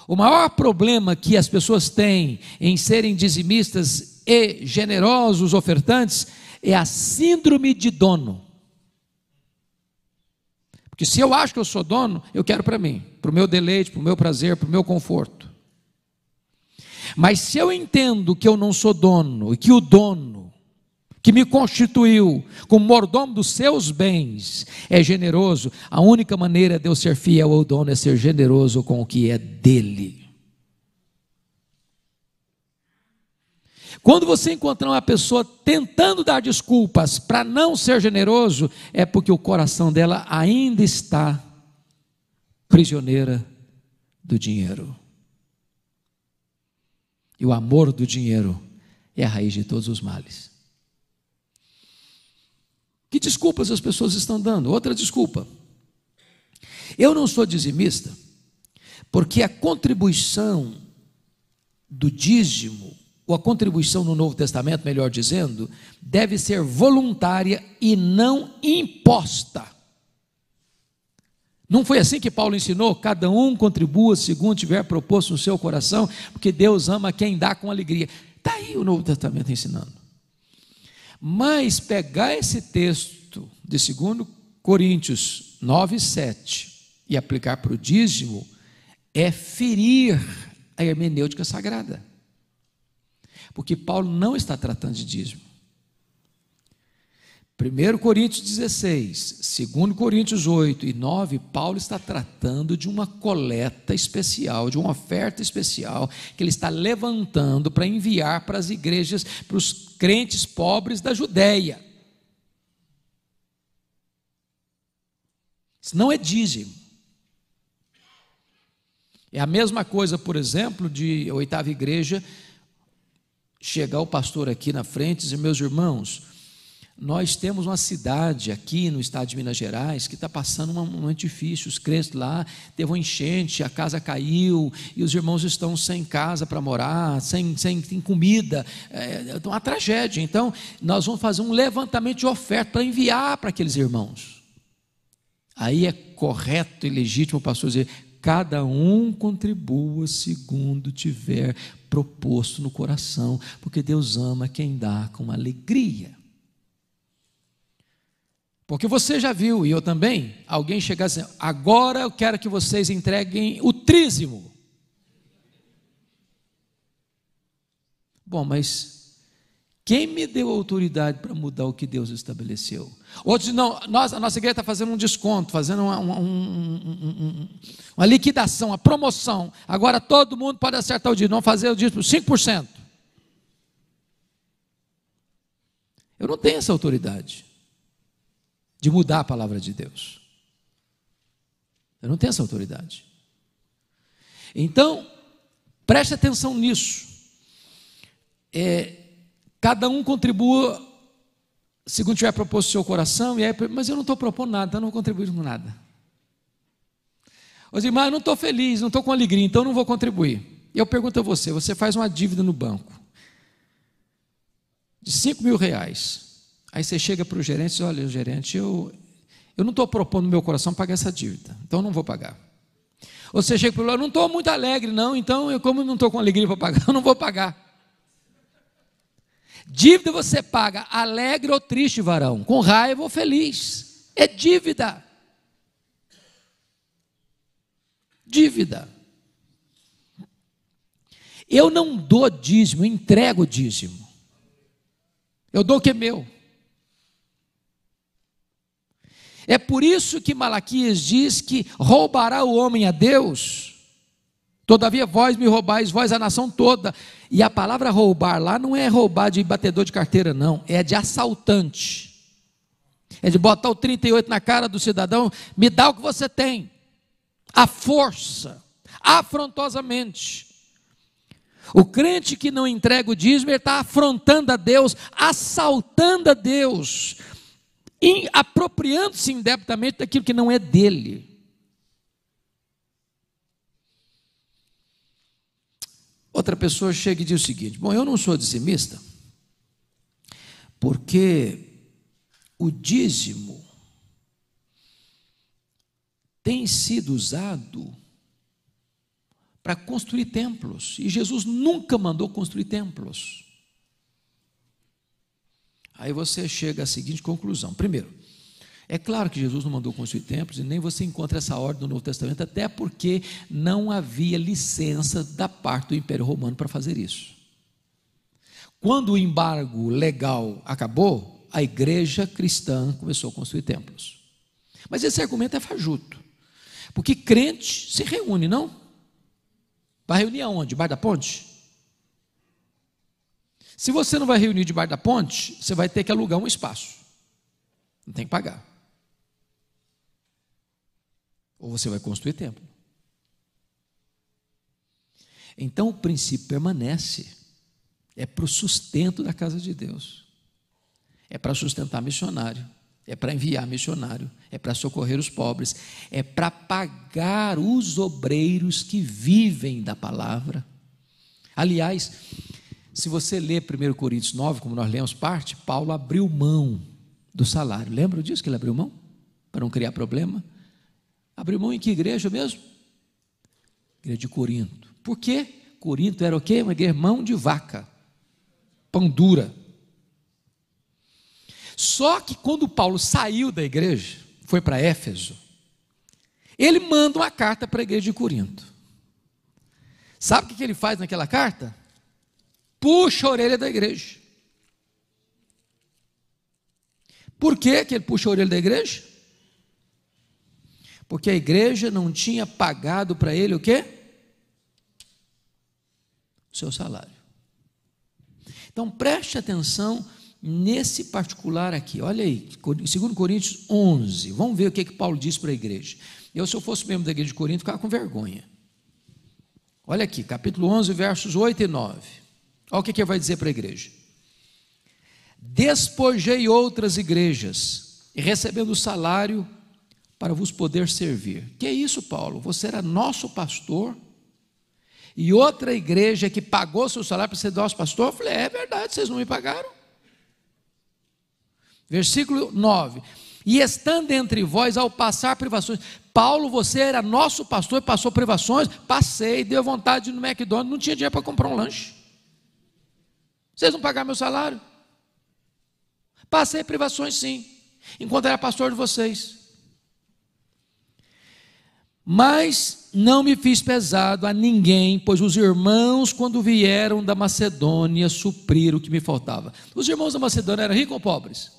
O maior problema que as pessoas têm em serem dizimistas e generosos ofertantes é a síndrome de dono. Porque se eu acho que eu sou dono, eu quero para mim, para o meu deleite, para o meu prazer, para o meu conforto. Mas se eu entendo que eu não sou dono, e que o dono que me constituiu como mordomo dos seus bens é generoso, a única maneira de eu ser fiel ao dono é ser generoso com o que é dele. Quando você encontrar uma pessoa tentando dar desculpas para não ser generoso, é porque o coração dela ainda está prisioneira do dinheiro. E o amor do dinheiro é a raiz de todos os males. Que desculpas as pessoas estão dando? Outra desculpa: eu não sou dizimista, porque a contribuição do dízimo, ou a contribuição no Novo Testamento, melhor dizendo, deve ser voluntária e não imposta. Não foi assim que Paulo ensinou? Cada um contribua segundo tiver proposto no seu coração, porque Deus ama quem dá com alegria. Está aí o Novo Testamento ensinando. Mas pegar esse texto de 2 Coríntios 9:7 e aplicar para o dízimo é ferir a hermenêutica sagrada. Porque Paulo não está tratando de dízimo. 1 Coríntios 16, 2 Coríntios 8 e 9, Paulo está tratando de uma coleta especial, de uma oferta especial, que ele está levantando para enviar para as igrejas, para os crentes pobres da Judéia. Isso não é dízimo. É a mesma coisa, por exemplo, de a oitava igreja, chegar o pastor aqui na frente e dizer: meus irmãos, nós temos uma cidade aqui no estado de Minas Gerais que está passando um momento difícil. Os crentes lá teve uma enchente, a casa caiu e os irmãos estão sem casa para morar, sem comida, é uma tragédia. Então nós vamos fazer um levantamento de oferta para enviar para aqueles irmãos. Aí é correto e legítimo o pastor dizer: cada um contribua segundo tiver proposto no coração, porque Deus ama quem dá com alegria. Porque você já viu, e eu também, alguém chegar assim: agora eu quero que vocês entreguem o trízimo. Bom, mas quem me deu autoridade para mudar o que Deus estabeleceu? Outros dizem: não, a nossa igreja está fazendo um desconto, fazendo uma liquidação, uma promoção. Agora todo mundo pode acertar o dízimo, vamos fazer o dízimo 5%. Eu não tenho essa autoridade de mudar a palavra de Deus. Eu não tenho essa autoridade. Então, preste atenção nisso. Cada um contribua segundo tiver proposto o seu coração, mas eu não estou propondo nada, então não vou contribuir com nada. Os irmãos, eu não estou feliz, não estou com alegria, então não vou contribuir. E eu pergunto a você: você faz uma dívida no banco de R$5.000, aí você chega para o gerente e diz: olha, gerente, eu não estou propondo no meu coração pagar essa dívida, então eu não vou pagar. Você chega para o eu não estou muito alegre, não, então eu, como não estou com alegria para pagar, eu não vou pagar. Dívida você paga alegre ou triste, varão, com raiva ou feliz. É dívida. Dívida. Eu não dou dízimo, eu entrego dízimo. Eu dou o que é meu. É por isso que Malaquias diz que roubará o homem a Deus. Todavia vós me roubais, vós a nação toda. E a palavra roubar lá não é roubar de batedor de carteira, não. É de assaltante. É de botar o 38 na cara do cidadão. Me dá o que você tem. À força. Afrontosamente. O crente que não entrega o dízimo, ele está afrontando a Deus, assaltando a Deus, apropriando-se indebitamente daquilo que não é dele. Outra pessoa chega e diz o seguinte: bom, eu não sou dizimista, porque o dízimo tem sido usado para construir templos, e Jesus nunca mandou construir templos. Aí você chega à seguinte conclusão: primeiro, é claro que Jesus não mandou construir templos, e nem você encontra essa ordem no Novo Testamento, até porque não havia licença da parte do Império Romano para fazer isso. Quando o embargo legal acabou, a igreja cristã começou a construir templos. Mas esse argumento é fajuto, porque crente se reúne, não? Vai reunir aonde? Debaixo da ponte? Se você não vai reunir debaixo da ponte, você vai ter que alugar um espaço. Não tem que pagar. Ou você vai construir templo. Então o princípio permanece. É para o sustento da casa de Deus. É para sustentar missionário. É para enviar missionário, é para socorrer os pobres, é para pagar os obreiros que vivem da palavra. Aliás, se você ler 1 Coríntios 9, como nós lemos parte, Paulo abriu mão do salário. Lembra disso que ele abriu mão? Para não criar problema. Abriu mão em que igreja mesmo? Igreja de Corinto. Por quê? Corinto era o quê? Uma igreja mão de vaca, pão dura. Só que quando Paulo saiu da igreja, foi para Éfeso, ele manda uma carta para a igreja de Corinto. Sabe o que ele faz naquela carta? Puxa a orelha da igreja. Por que ele puxa a orelha da igreja? Porque a igreja não tinha pagado para ele o quê? O seu salário. Então preste atenção nesse particular aqui. Olha aí, 2 Coríntios 11, vamos ver o que Paulo diz para a igreja. Se eu fosse membro da igreja de Corinto, ficava com vergonha. Olha aqui, capítulo 11, versos 8 e 9. Olha o que ele vai dizer para a igreja: despojei outras igrejas, e recebendo salário para vos poder servir. Que é isso, Paulo? Você era nosso pastor, e outra igreja que pagou seu salário para ser nosso pastor? Eu falei, é verdade, vocês não me pagaram. Versículo 9: e estando entre vós ao passar privações. Paulo, você era nosso pastor e passou privações? Passei, deu vontade de ir no McDonald's, não tinha dinheiro para comprar um lanche. Vocês não pagaram meu salário? Passei privações sim, enquanto era pastor de vocês. Mas não me fiz pesado a ninguém, pois os irmãos, quando vieram da Macedônia, supriram o que me faltava. Os irmãos da Macedônia eram ricos ou pobres?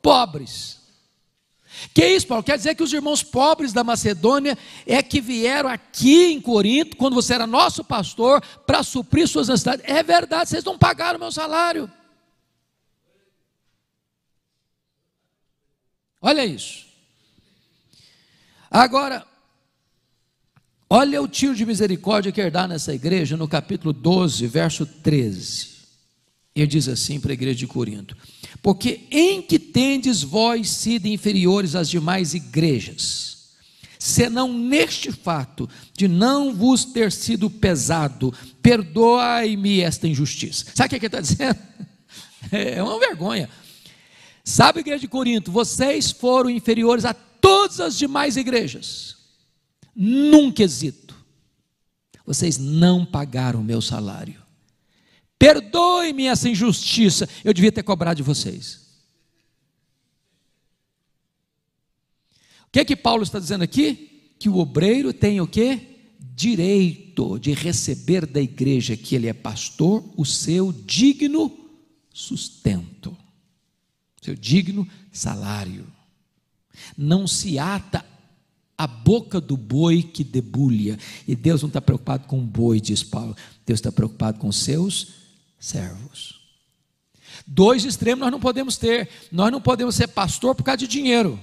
Pobres. Que isso, Paulo? Quer dizer que os irmãos pobres da Macedônia é que vieram aqui em Corinto, quando você era nosso pastor, para suprir suas necessidades? É verdade, vocês não pagaram meu salário. Olha isso. Agora, olha o tiro de misericórdia que ele dá nessa igreja, no capítulo 12, verso 13. Ele diz assim para a igreja de Corinto: porque em que tendes vós sido inferiores às demais igrejas, senão neste fato de não vos ter sido pesado, perdoai-me esta injustiça. Sabe o que ele está dizendo? É uma vergonha. Sabe, igreja de Corinto, vocês foram inferiores a todas as demais igrejas, num quesito: Vocês não pagaram o meu salário. Perdoe-me essa injustiça, eu devia ter cobrado de vocês. O que Paulo está dizendo aqui? Que o obreiro tem o quê? Direito de receber da igreja que ele é pastor o seu digno sustento, seu digno salário. Não se ata a boca do boi que debulha. E Deus não está preocupado com o boi, diz Paulo. Deus está preocupado com os seus servos. Dois extremos nós não podemos ter. Nós não podemos ser pastor por causa de dinheiro.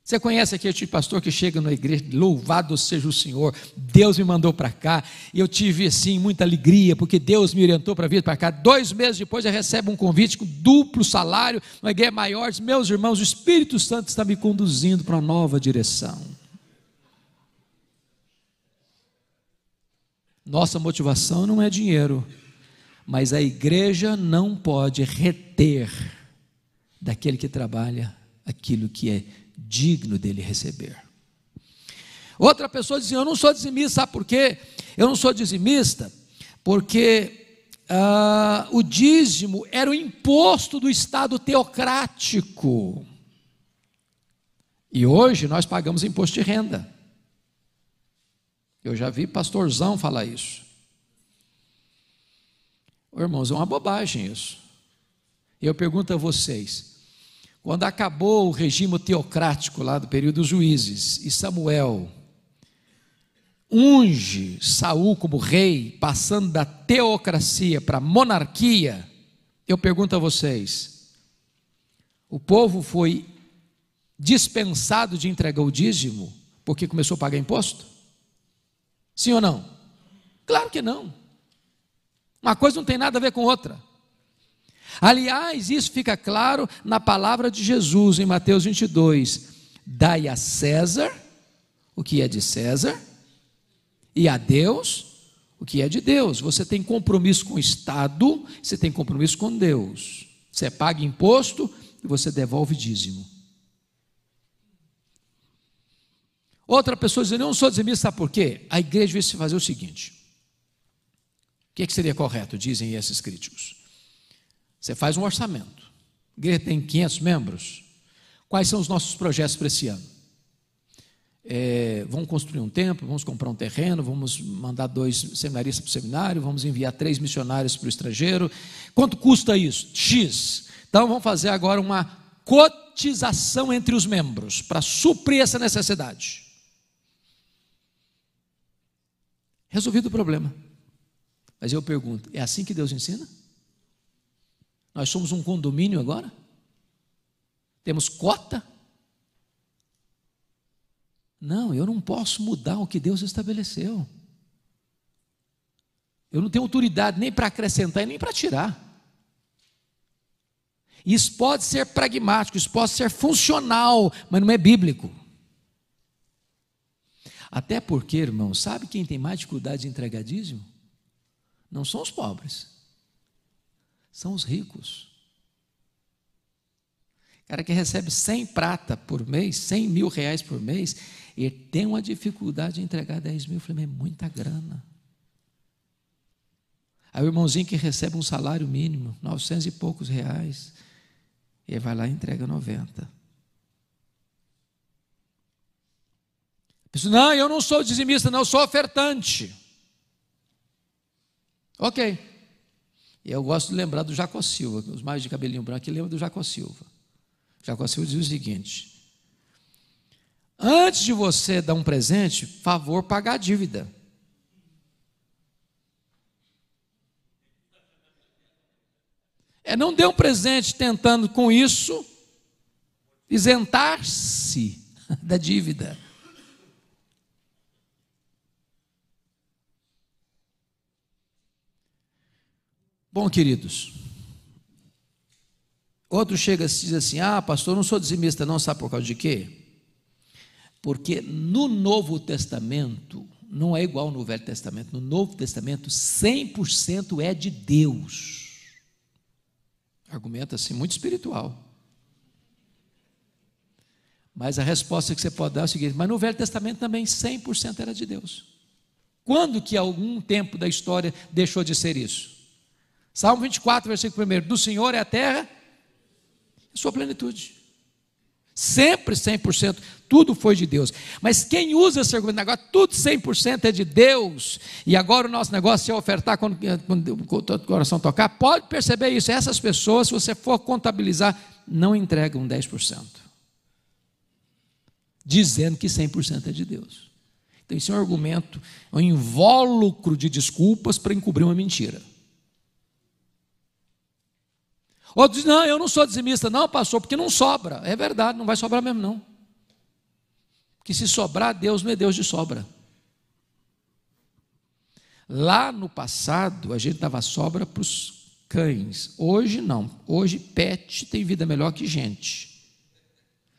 Você conhece aquele tipo de pastor que chega na igreja, louvado seja o Senhor, Deus me mandou para cá, e eu tive assim muita alegria, porque Deus me orientou para vir para cá. 2 meses depois já recebe um convite com duplo salário, uma igreja maior. Diz: meus irmãos, o Espírito Santo está me conduzindo para uma nova direção. Nossa motivação não é dinheiro, mas a igreja não pode reter daquele que trabalha aquilo que é digno dele receber. Outra pessoa dizia: eu não sou dizimista. Sabe por quê? Eu não sou dizimista porque o dízimo era o imposto do Estado teocrático, e hoje nós pagamos imposto de renda. Eu já vi pastorzão falar isso. Irmãos, é uma bobagem isso. Eu pergunto a vocês: quando acabou o regime teocrático lá do período dos juízes, e Samuel unge Saul como rei, passando da teocracia para a monarquia, eu pergunto a vocês: o povo foi dispensado de entregar o dízimo porque começou a pagar imposto? Sim ou não? Claro que não. Uma coisa não tem nada a ver com outra. Aliás, isso fica claro na palavra de Jesus em Mateus 22: dai a César o que é de César, e a Deus o que é de Deus. Você tem compromisso com o Estado, você tem compromisso com Deus. Você paga imposto e você devolve dízimo. Outra pessoa diz: eu não sou dizimista. Sabe por quê? A igreja devia se fazer o seguinte: o que seria correto, dizem esses críticos? Você faz um orçamento. A igreja tem 500 membros. Quais são os nossos projetos para esse ano? Vamos construir um templo, vamos comprar um terreno, vamos mandar 2 seminaristas para o seminário, vamos enviar 3 missionários para o estrangeiro. Quanto custa isso? X. Então vamos fazer agora uma cotização entre os membros para suprir essa necessidade. Resolvido o problema. Mas eu pergunto: é assim que Deus ensina? Nós somos um condomínio agora? Temos cota? Não, eu não posso mudar o que Deus estabeleceu. Eu não tenho autoridade nem para acrescentar e nem para tirar. Isso pode ser pragmático, isso pode ser funcional, mas não é bíblico. Até porque, irmão, sabe quem tem mais dificuldade de entregar dízimo? Não são os pobres, são os ricos. O cara que recebe 100 prata por mês, 100 mil reais por mês, ele tem uma dificuldade de entregar 10 mil. Eu falei: mas é muita grana. Aí o irmãozinho que recebe um salário mínimo, 900 e poucos reais, ele vai lá e entrega 90. Pessoa: não, eu não sou dizimista, não, eu sou ofertante. Ok. Eu gosto de lembrar do Jacó Silva, os mais de cabelinho branco que lembram do Jacó Silva. Jacó Silva diz o seguinte: antes de você dar um presente, favor pagar a dívida. Não dê um presente tentando com isso isentar-se da dívida. Bom, queridos, outro chega e diz assim: ah, pastor, eu não sou dizimista não. Sabe por causa de quê? Porque no Novo Testamento, não é igual no Velho Testamento, no Novo Testamento 100% é de Deus. Argumento assim muito espiritual. Mas a resposta que você pode dar é o seguinte: mas no Velho Testamento também 100% era de Deus. Quando que algum tempo da história deixou de ser isso? Salmo 24, versículo 1: do Senhor é a terra e sua plenitude. Sempre 100%, tudo foi de Deus. Mas quem usa esse argumento, agora tudo 100% é de Deus, e agora o nosso negócio é ofertar quando o coração tocar, pode perceber isso. Essas pessoas, se você for contabilizar, não entregam 10%, dizendo que 100% é de Deus. Então isso é um argumento, um invólucro de desculpas para encobrir uma mentira. Outros dizem: não, eu não sou dizimista. Não, pastor, porque não sobra. É verdade, não vai sobrar mesmo não. Porque se sobrar, Deus não é Deus de sobra. Lá no passado, a gente dava sobra para os cães. Hoje não. Hoje pet tem vida melhor que gente.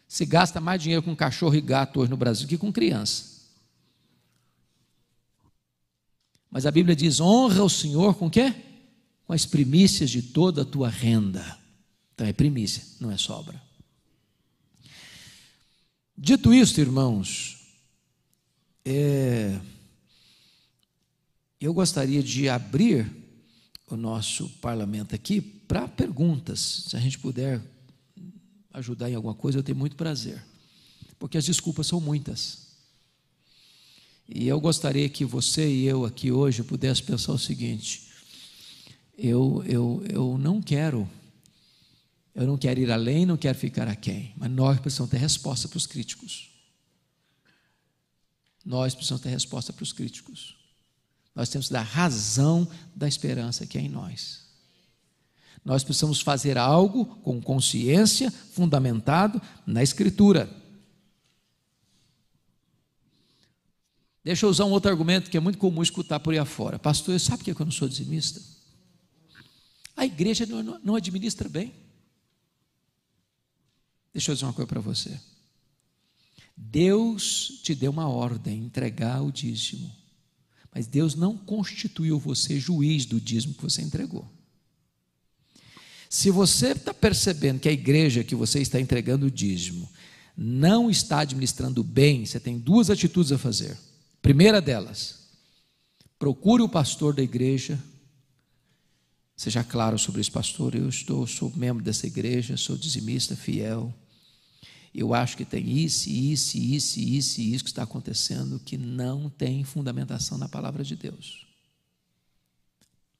Se gasta mais dinheiro com cachorro e gato hoje no Brasil que com criança. Mas a Bíblia diz: honra o Senhor com o quê? Com as primícias de toda a tua renda. Então é primícia, não é sobra. Dito isto, irmãos, eu gostaria de abrir o nosso parlamento aqui para perguntas. Se a gente puder ajudar em alguma coisa, eu tenho muito prazer, porque as desculpas são muitas. E eu gostaria que você e eu aqui hoje pudesse pensar o seguinte: eu não quero ir além, não quero ficar aquém, mas nós precisamos ter resposta para os críticos. Nós precisamos ter resposta para os críticos. Nós temos que dar razão da esperança que é em nós. Nós precisamos fazer algo com consciência, fundamentado na Escritura. Deixa eu usar um outro argumento que é muito comum escutar por aí afora. Pastor, sabe por que eu não sou dizimista? A igreja não administra bem. Deixa eu dizer uma coisa para você. Deus te deu uma ordem, entregar o dízimo. Mas Deus não constituiu você juiz do dízimo que você entregou. Se você está percebendo que a igreja que você está entregando o dízimo não está administrando bem, você tem duas atitudes a fazer. Primeira delas, procure o pastor da igreja. Seja claro sobre isso: pastor, eu sou membro dessa igreja, sou dizimista fiel. Eu acho que tem isso que está acontecendo que não tem fundamentação na palavra de Deus.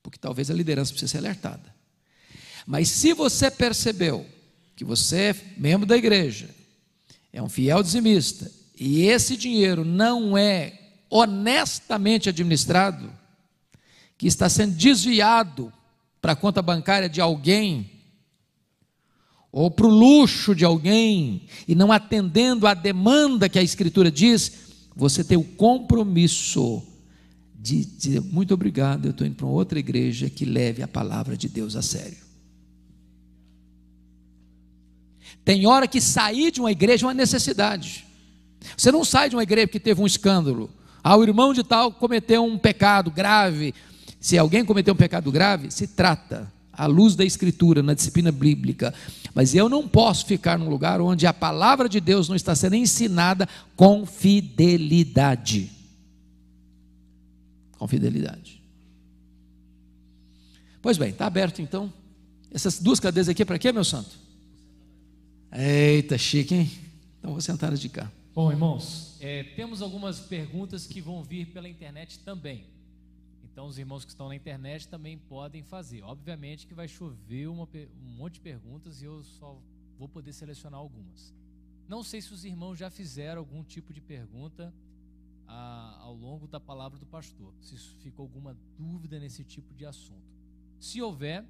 Porque talvez a liderança precise ser alertada. Mas se você percebeu que você é membro da igreja, é um fiel dizimista, e esse dinheiro não é honestamente administrado, que está sendo desviado para a conta bancária de alguém, ou para o luxo de alguém, e não atendendo à demanda que a Escritura diz, você tem o compromisso de dizer: muito obrigado, eu estou indo para uma outra igreja que leve a palavra de Deus a sério. Tem hora que sair de uma igreja é uma necessidade. Você não sai de uma igreja porque teve um escândalo. O irmão de tal cometeu um pecado grave. Se alguém cometeu um pecado grave, se trata à luz da Escritura, na disciplina bíblica. Mas eu não posso ficar num lugar onde a palavra de Deus não está sendo ensinada com fidelidade. Com fidelidade. Pois bem, está aberto então. Essas duas cadeiras aqui é para quê, meu santo? Eita, chique, hein? Então vou sentar de cá. Bom, irmãos, temos algumas perguntas que vão vir pela internet também. Então os irmãos que estão na internet também podem fazer. Obviamente que vai chover um monte de perguntas e eu só vou poder selecionar algumas. Não sei se os irmãos já fizeram algum tipo de pergunta ao longo da palavra do pastor, se ficou alguma dúvida nesse tipo de assunto. Se houver,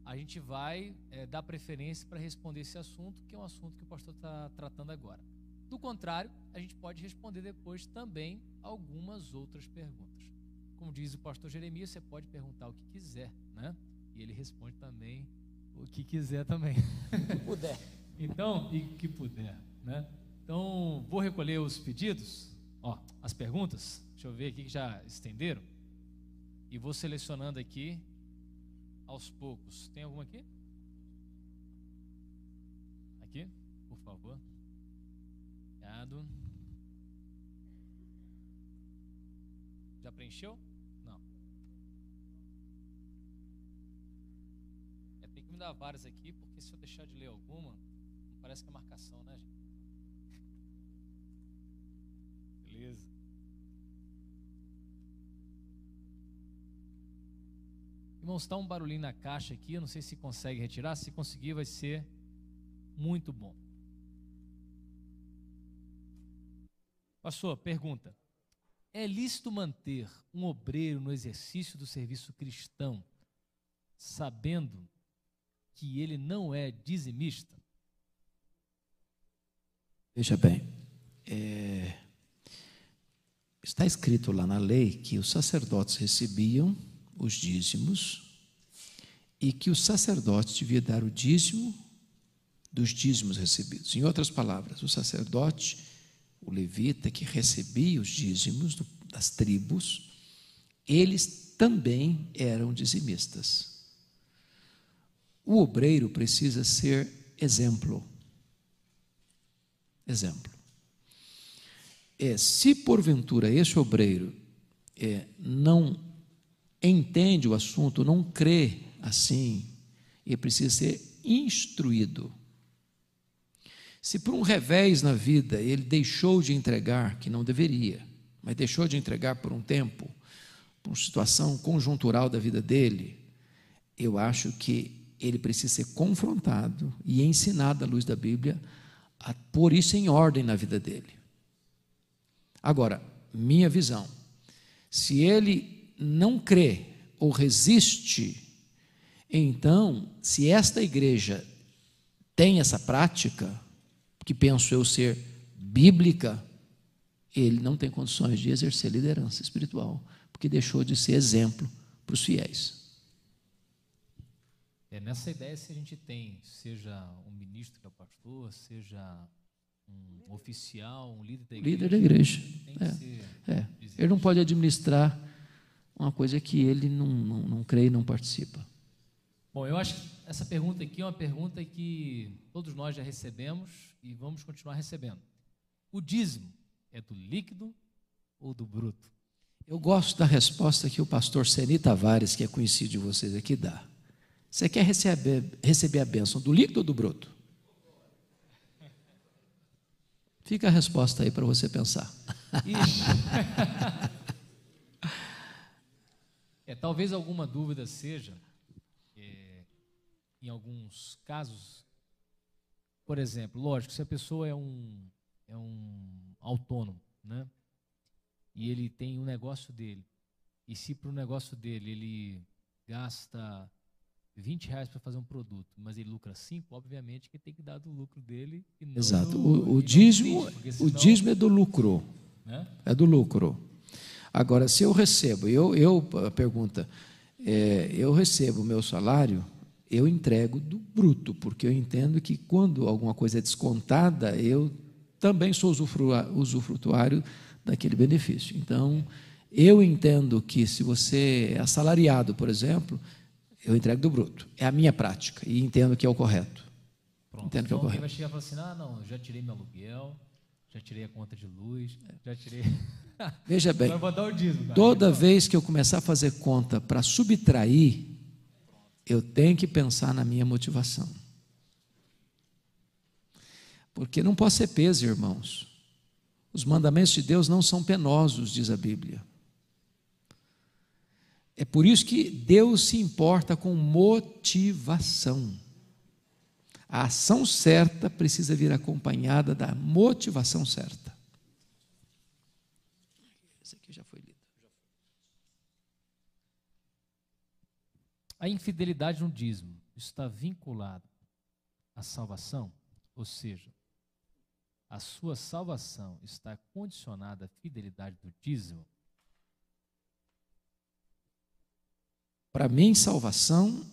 a gente vai dar preferência para responder esse assunto, que é um assunto que o pastor está tratando agora. Do contrário, a gente pode responder depois também algumas outras perguntas. Como diz o pastor Jeremias, você pode perguntar o que quiser, né? E ele responde também o que quiser também. Que puder. Então, e que puder, né? Então, vou recolher os pedidos, as perguntas. Deixa eu ver aqui que já estenderam. E vou selecionando aqui aos poucos. Tem alguma aqui? Aqui, por favor. Obrigado. Já preencheu? Não. Tem que me dar várias aqui, porque se eu deixar de ler alguma, não parece que é marcação, né, gente? Beleza. Irmãos, está um barulhinho na caixa aqui, eu não sei se consegue retirar. Se conseguir, vai ser muito bom. Pastor, pergunta: é lícito manter um obreiro no exercício do serviço cristão, sabendo que ele não é dizimista? Veja bem, está escrito lá na lei que os sacerdotes recebiam os dízimos e que o sacerdote devia dar o dízimo dos dízimos recebidos. Em outras palavras, o sacerdote, o levita que recebia os dízimos das tribos, eles também eram dizimistas. O obreiro precisa ser exemplo. Exemplo. Se porventura esse obreiro não entende o assunto, não crê assim, ele precisa ser instruído. Se por um revés na vida ele deixou de entregar, que não deveria, mas deixou de entregar por um tempo, por uma situação conjuntural da vida dele, eu acho que ele precisa ser confrontado e ensinado à luz da Bíblia a pôr isso em ordem na vida dele. Agora, minha visão, se ele não crê ou resiste, então, se esta igreja tem essa prática, que penso eu ser bíblica, ele não tem condições de exercer liderança espiritual, porque deixou de ser exemplo para os fiéis. Nessa ideia, se a gente tem, seja um ministro que é pastor, seja um oficial, um líder da igreja. Líder da igreja. Tem que ser Ele não pode administrar uma coisa que ele não crê e não participa. Bom, eu acho que essa pergunta aqui é uma pergunta que todos nós já recebemos e vamos continuar recebendo. O dízimo é do líquido ou do bruto? Eu gosto da resposta que o pastor Seni Tavares, que é conhecido de vocês aqui, dá. Você quer receber a bênção do líquido ou do bruto? Fica a resposta aí para você pensar. Talvez alguma dúvida seja, em alguns casos, por exemplo, lógico, se a pessoa é um autônomo, né? E ele tem um negócio dele, e se para o negócio dele ele gasta R$20 para fazer um produto, mas ele lucra 5, obviamente que tem que dar do lucro dele. E não exato. Do, o dízimo é do lucro. Né? É do lucro. Agora, se eu recebo, pergunta, eu recebo o meu salário, eu entrego do bruto, porque eu entendo que quando alguma coisa é descontada, eu também sou usufrutuário daquele benefício. Então, eu entendo que se você é assalariado, por exemplo, eu entrego do bruto. É a minha prática e entendo que é o correto. Pronto. Entendo que é o alguém correto. vai chegar e falar assim, não, já tirei meu aluguel, já tirei a conta de luz, já tirei... Veja bem, Vai botar o dízimo, toda vez que eu começar a fazer conta para subtrair, eu tenho que pensar na minha motivação. Porque não pode ser peso, irmãos. Os mandamentos de Deus não são penosos, diz a Bíblia. É por isso que Deus se importa com motivação. A ação certa precisa vir acompanhada da motivação certa. Esse aqui já foi lido. A infidelidade no dízimo está vinculada à salvação? Ou seja, a sua salvação está condicionada à fidelidade do dízimo? Para mim, salvação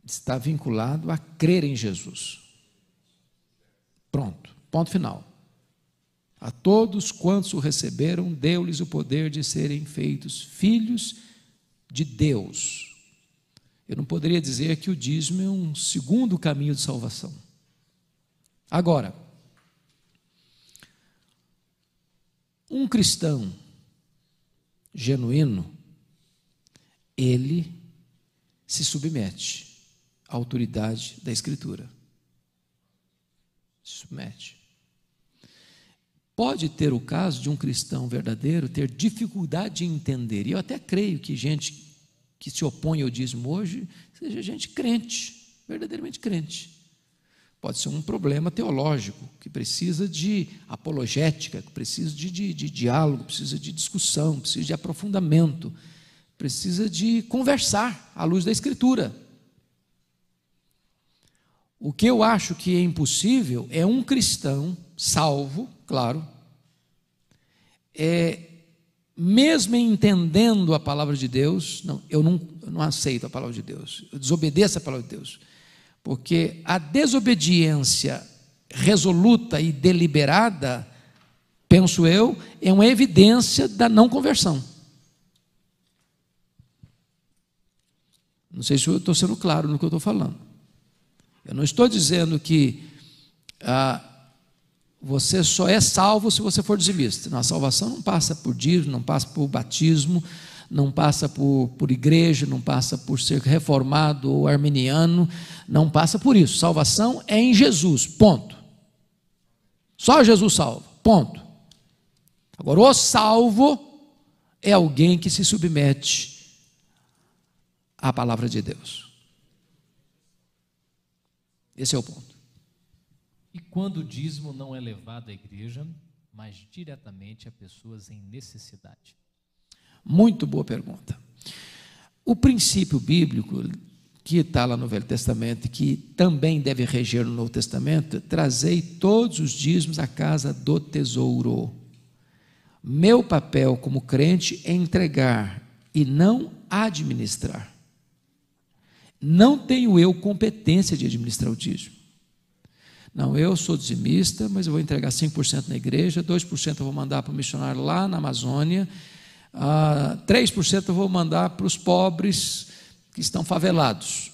está vinculado a crer em Jesus. Pronto, ponto final. A todos quantos o receberam, deu-lhes o poder de serem feitos filhos de Deus. Eu não poderia dizer que o dízimo é um segundo caminho de salvação. Agora, um cristão genuíno, ele se submete à autoridade da Escritura. Se submete. Pode ter o caso de um cristão verdadeiro ter dificuldade em entender, e eu até creio que gente que se opõe ao dízimo hoje seja gente crente, verdadeiramente crente. Pode ser um problema teológico, que precisa de apologética, que precisa de diálogo, precisa de discussão, precisa de aprofundamento, precisa de conversar à luz da Escritura. O que eu acho que é impossível é um cristão salvo, claro, mesmo entendendo a palavra de Deus, eu não aceito a palavra de Deus, eu desobedeço a palavra de Deus, porque a desobediência resoluta e deliberada, penso eu, é uma evidência da não conversão. Não sei se eu estou sendo claro no que eu estou falando. Eu não estou dizendo que você só é salvo se você for dizimista. Não, a salvação não passa por dízimo, não passa por batismo, não passa por igreja, não passa por ser reformado ou arminiano, não passa por isso. Salvação é em Jesus, ponto. Só Jesus salva, ponto. Agora, o salvo é alguém que se submete à palavra de Deus. Esse é o ponto. E quando o dízimo não é levado à igreja, mas diretamente a pessoas em necessidade? Muito boa pergunta. O princípio bíblico que está lá no Velho Testamento, que também deve reger no Novo Testamento, trazei todos os dízimos à casa do tesouro. Meu papel como crente é entregar e não administrar. Não tenho eu competência de administrar o dízimo. Não, eu sou dizimista, mas eu vou entregar 5% na igreja, 2% eu vou mandar para o missionário lá na Amazônia, 3% eu vou mandar para os pobres que estão favelados.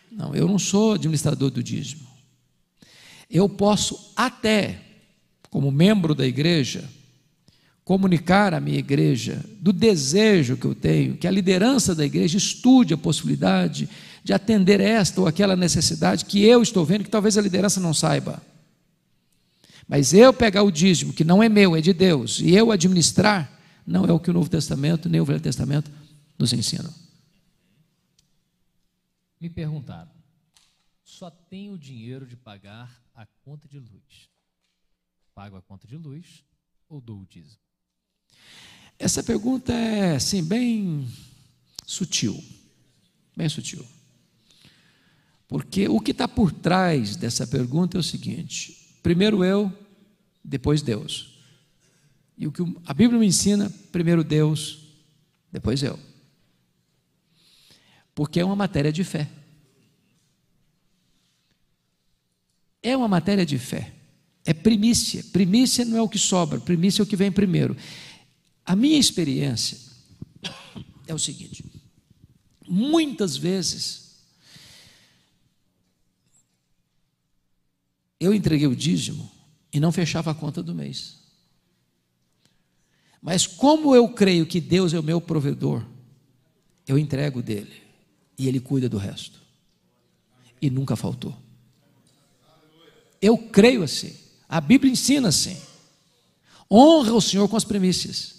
Não, eu não sou administrador do dízimo. Eu posso até, como membro da igreja, comunicar à minha igreja do desejo que eu tenho, que a liderança da igreja estude a possibilidade de atender esta ou aquela necessidade que eu estou vendo, que talvez a liderança não saiba. Mas eu pegar o dízimo, que não é meu, é de Deus, e eu administrar, não é o que o Novo Testamento nem o Velho Testamento nos ensinam. Me perguntaram, só tenho dinheiro de pagar a conta de luz. Pago a conta de luz ou dou o dízimo? Essa pergunta é, assim, bem sutil. Bem sutil. Porque o que está por trás dessa pergunta é o seguinte: primeiro eu, depois Deus. E o que a Bíblia me ensina, primeiro Deus, depois eu. Porque é uma matéria de fé. É uma matéria de fé. É primícia. Primícia não é o que sobra, primícia é o que vem primeiro. A minha experiência é o seguinte: muitas vezes eu entreguei o dízimo e não fechava a conta do mês. Mas como eu creio que Deus é o meu provedor, eu entrego dele e ele cuida do resto. E nunca faltou. Eu creio assim. A Bíblia ensina assim. Honra o Senhor com as primícias.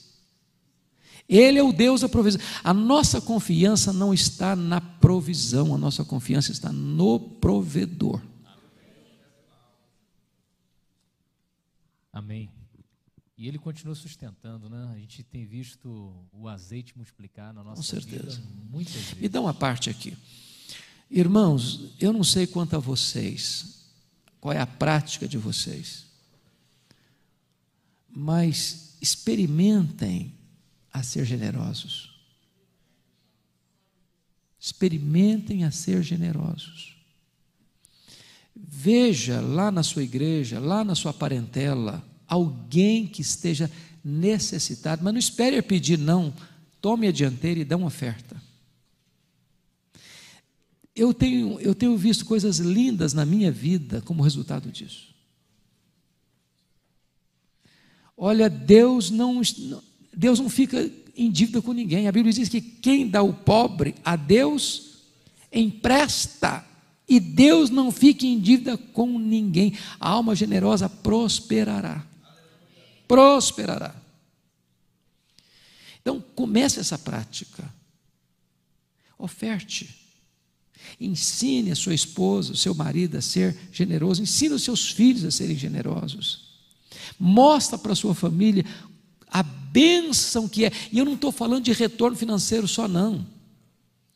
Ele é o Deus da provisão. A nossa confiança não está na provisão, a nossa confiança está no provedor. Amém. E ele continua sustentando, né? A gente tem visto o azeite multiplicar na nossa vida muitas vezes. Me dá uma parte aqui. Irmãos, eu não sei quanto a vocês, qual é a prática de vocês, mas experimentem a ser generosos. Experimentem a ser generosos. Veja lá na sua igreja, lá na sua parentela, alguém que esteja necessitado, mas não espere pedir, não. Tome a dianteira e dê uma oferta. Eu tenho visto coisas lindas na minha vida como resultado disso. Olha, Deus Deus não fica em dívida com ninguém. A Bíblia diz que quem dá o pobre a Deus empresta, e Deus não fica em dívida com ninguém. A alma generosa prosperará. Prosperará. Então, comece essa prática. Oferte. Ensine a sua esposa, o seu marido a ser generoso. Ensine os seus filhos a serem generosos. Mostra para a sua família a bênção que é. E eu não estou falando de retorno financeiro só, não.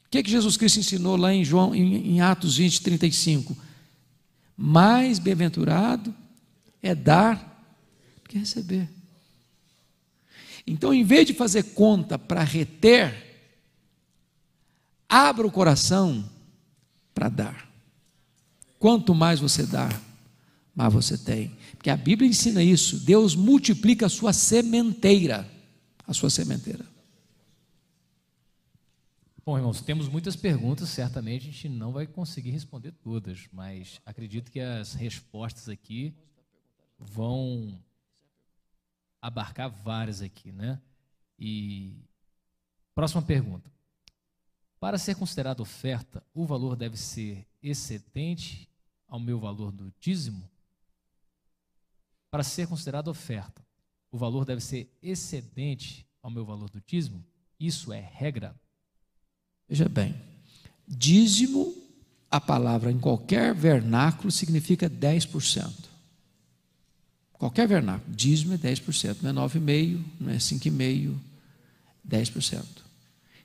O que é que Jesus Cristo ensinou lá em Atos 20, 35? Mais bem-aventurado é dar do que receber. Então, em vez de fazer conta para reter, abra o coração para dar. Quanto mais você dá, mais você tem. Porque a Bíblia ensina isso. Deus multiplica a sua sementeira. A sua sementeira. Bom, irmãos, temos muitas perguntas, certamente a gente não vai conseguir responder todas, mas acredito que as respostas aqui vão abarcar várias aqui, né? E próxima pergunta. Para ser considerado oferta, o valor deve ser excedente ao meu valor do dízimo? Para ser considerado oferta, o valor deve ser excedente ao meu valor do dízimo? Isso é regra? Veja bem, dízimo, a palavra em qualquer vernáculo significa 10%. Qualquer vernáculo, dízimo é 10%, não é 9,5%, não é 5,5%, 10%.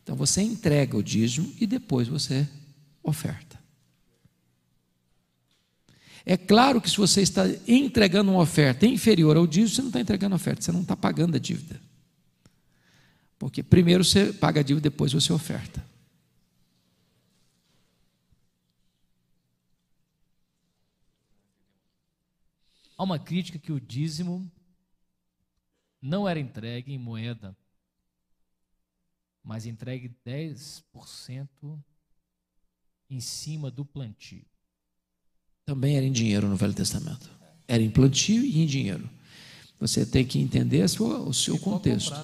Então você entrega o dízimo e depois você oferta. É claro que se você está entregando uma oferta inferior ao dízimo, você não está entregando a oferta, você não está pagando a dívida. Porque primeiro você paga a dívida, depois você oferta. Há uma crítica que o dízimo não era entregue em moeda, mas entregue 10% em cima do plantio. Também era em dinheiro no Velho Testamento. Era em plantio e em dinheiro. Você tem que entender o seu contexto.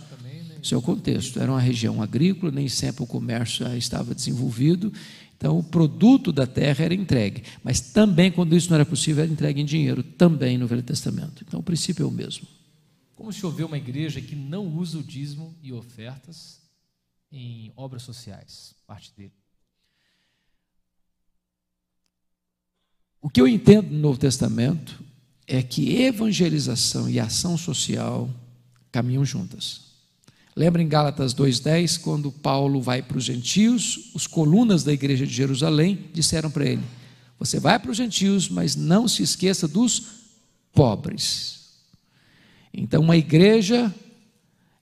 O seu contexto. Era uma região agrícola, nem sempre o comércio estava desenvolvido. Então, o produto da terra era entregue. Mas também, quando isso não era possível, era entregue em dinheiro, também no Velho Testamento. Então, o princípio é o mesmo. Como se houver uma igreja que não usa o dízimo e ofertas em obras sociais, parte dele? O que eu entendo no Novo Testamento é que evangelização e ação social caminham juntas. Lembra em Gálatas 2,10, quando Paulo vai para os gentios, os colunas da igreja de Jerusalém disseram para ele: você vai para os gentios, mas não se esqueça dos pobres. Então, uma igreja,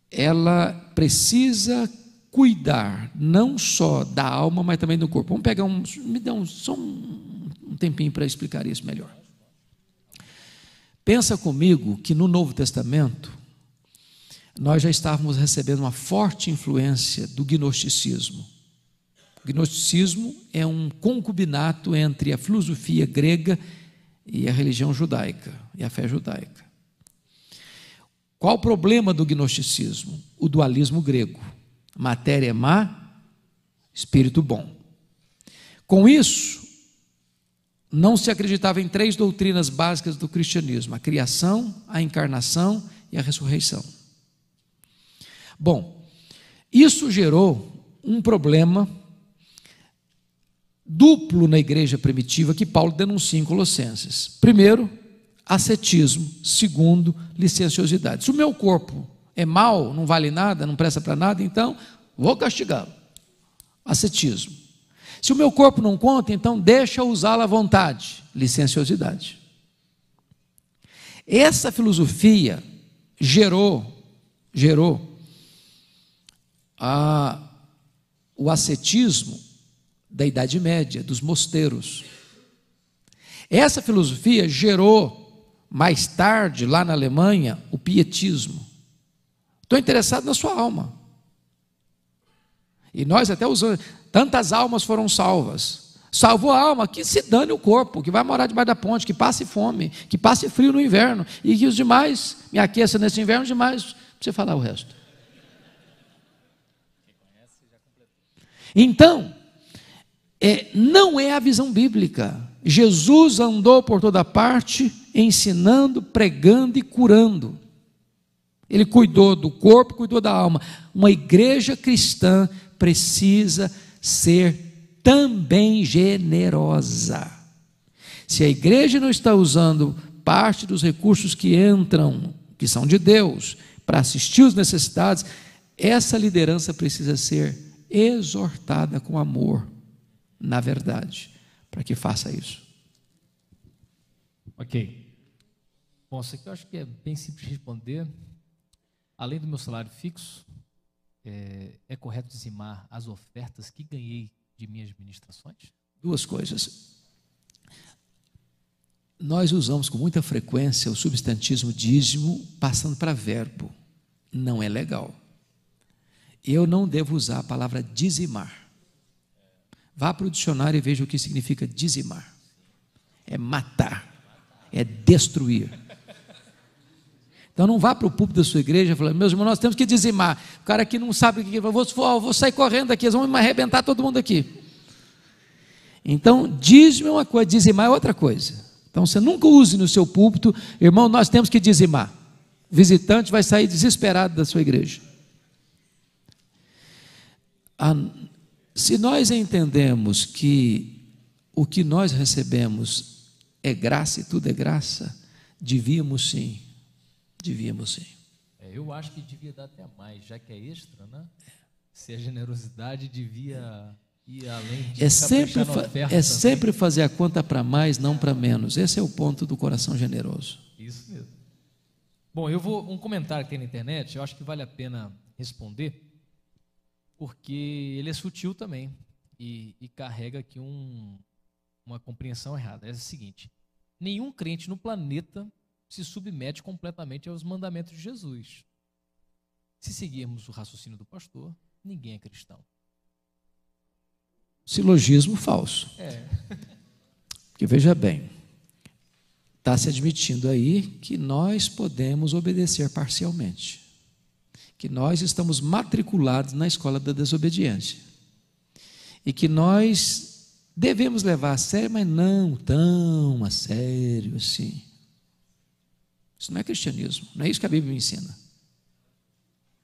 ela precisa cuidar não só da alma, mas também do corpo. Vamos pegar me dá só um tempinho para explicar isso melhor. Pensa comigo que no Novo Testamento nós já estávamos recebendo uma forte influência do gnosticismo. O gnosticismo é um concubinato entre a filosofia grega e a religião judaica, e a fé judaica. Qual o problema do gnosticismo? O dualismo grego. Matéria é má, espírito bom. Com isso, não se acreditava em 3 doutrinas básicas do cristianismo: a criação, a encarnação e a ressurreição. Bom, isso gerou um problema duplo na igreja primitiva que Paulo denuncia em Colossenses. Primeiro, ascetismo. Segundo, licenciosidade. Se o meu corpo é mau, não vale nada, não presta para nada, então vou castigá-lo. Ascetismo. Se o meu corpo não conta, então deixa usá-lo à vontade. Licenciosidade. Essa filosofia gerou o ascetismo da Idade Média, dos mosteiros. Essa filosofia gerou, mais tarde, lá na Alemanha, o pietismo. Estou interessado na sua alma. E nós até usamos, tantas almas foram salvas. Salvou a alma, que se dane o corpo, que vai morar debaixo da ponte, que passe fome, que passe frio no inverno, e que os demais me aqueçam nesse inverno, os demais, não precisa falar o resto. Então, não é a visão bíblica. Jesus andou por toda parte, ensinando, pregando e curando. Ele cuidou do corpo, cuidou da alma. Uma igreja cristã precisa ser também generosa. Se a igreja não está usando parte dos recursos que entram, que são de Deus, para assistir os necessitados, essa liderança precisa ser exortada com amor, na verdade, para que faça isso. Ok. Bom, isso aqui eu acho que é bem simples de responder. Além do meu salário fixo, é correto dizimar as ofertas que ganhei de minhas ministrações? Duas coisas. Nós usamos com muita frequência o substantivo dízimo passando para verbo. Não é legal. Eu não devo usar a palavra dizimar. Vá para o dicionário e veja o que significa dizimar. É matar, é destruir. Então não vá para o púlpito da sua igreja e fala: meus irmãos, nós temos que dizimar. O cara que não sabe o que é, vou sair correndo aqui, eles vão me arrebentar todo mundo aqui. Então, dízimo é uma coisa, dizimar é outra coisa. Então você nunca use no seu púlpito: irmão, nós temos que dizimar. O visitante vai sair desesperado da sua igreja. Se nós entendemos que o que nós recebemos é graça e tudo é graça, devíamos sim. Eu acho que devia dar até mais, já que é extra, né? Se a generosidade devia ir além de sempre fazer a conta para mais, não para menos. Esse é o ponto do coração generoso. Isso mesmo. Bom, um comentário que tem na internet, eu acho que vale a pena responder, porque ele é sutil também e carrega aqui uma compreensão errada. É o seguinte: nenhum crente no planeta se submete completamente aos mandamentos de Jesus. Se seguirmos o raciocínio do pastor, ninguém é cristão. Silogismo falso. Porque veja bem, está se admitindo aí que nós podemos obedecer parcialmente, que nós estamos matriculados na escola da desobediência e que nós devemos levar a sério, mas não tão a sério assim. Isso não é cristianismo, não é isso que a Bíblia me ensina.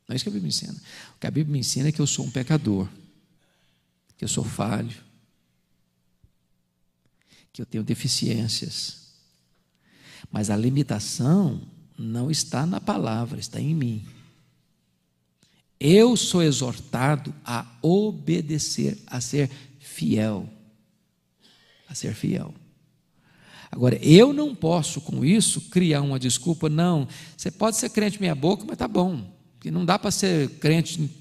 Não é isso que a Bíblia me ensina. O que a Bíblia me ensina é que eu sou um pecador, que eu sou falho, que eu tenho deficiências. Mas a limitação não está na palavra, está em mim. Eu sou exortado a obedecer, a ser fiel. A ser fiel. Agora, eu não posso com isso criar uma desculpa. Não, você pode ser crente meia boca, mas está bom, porque não dá para ser crente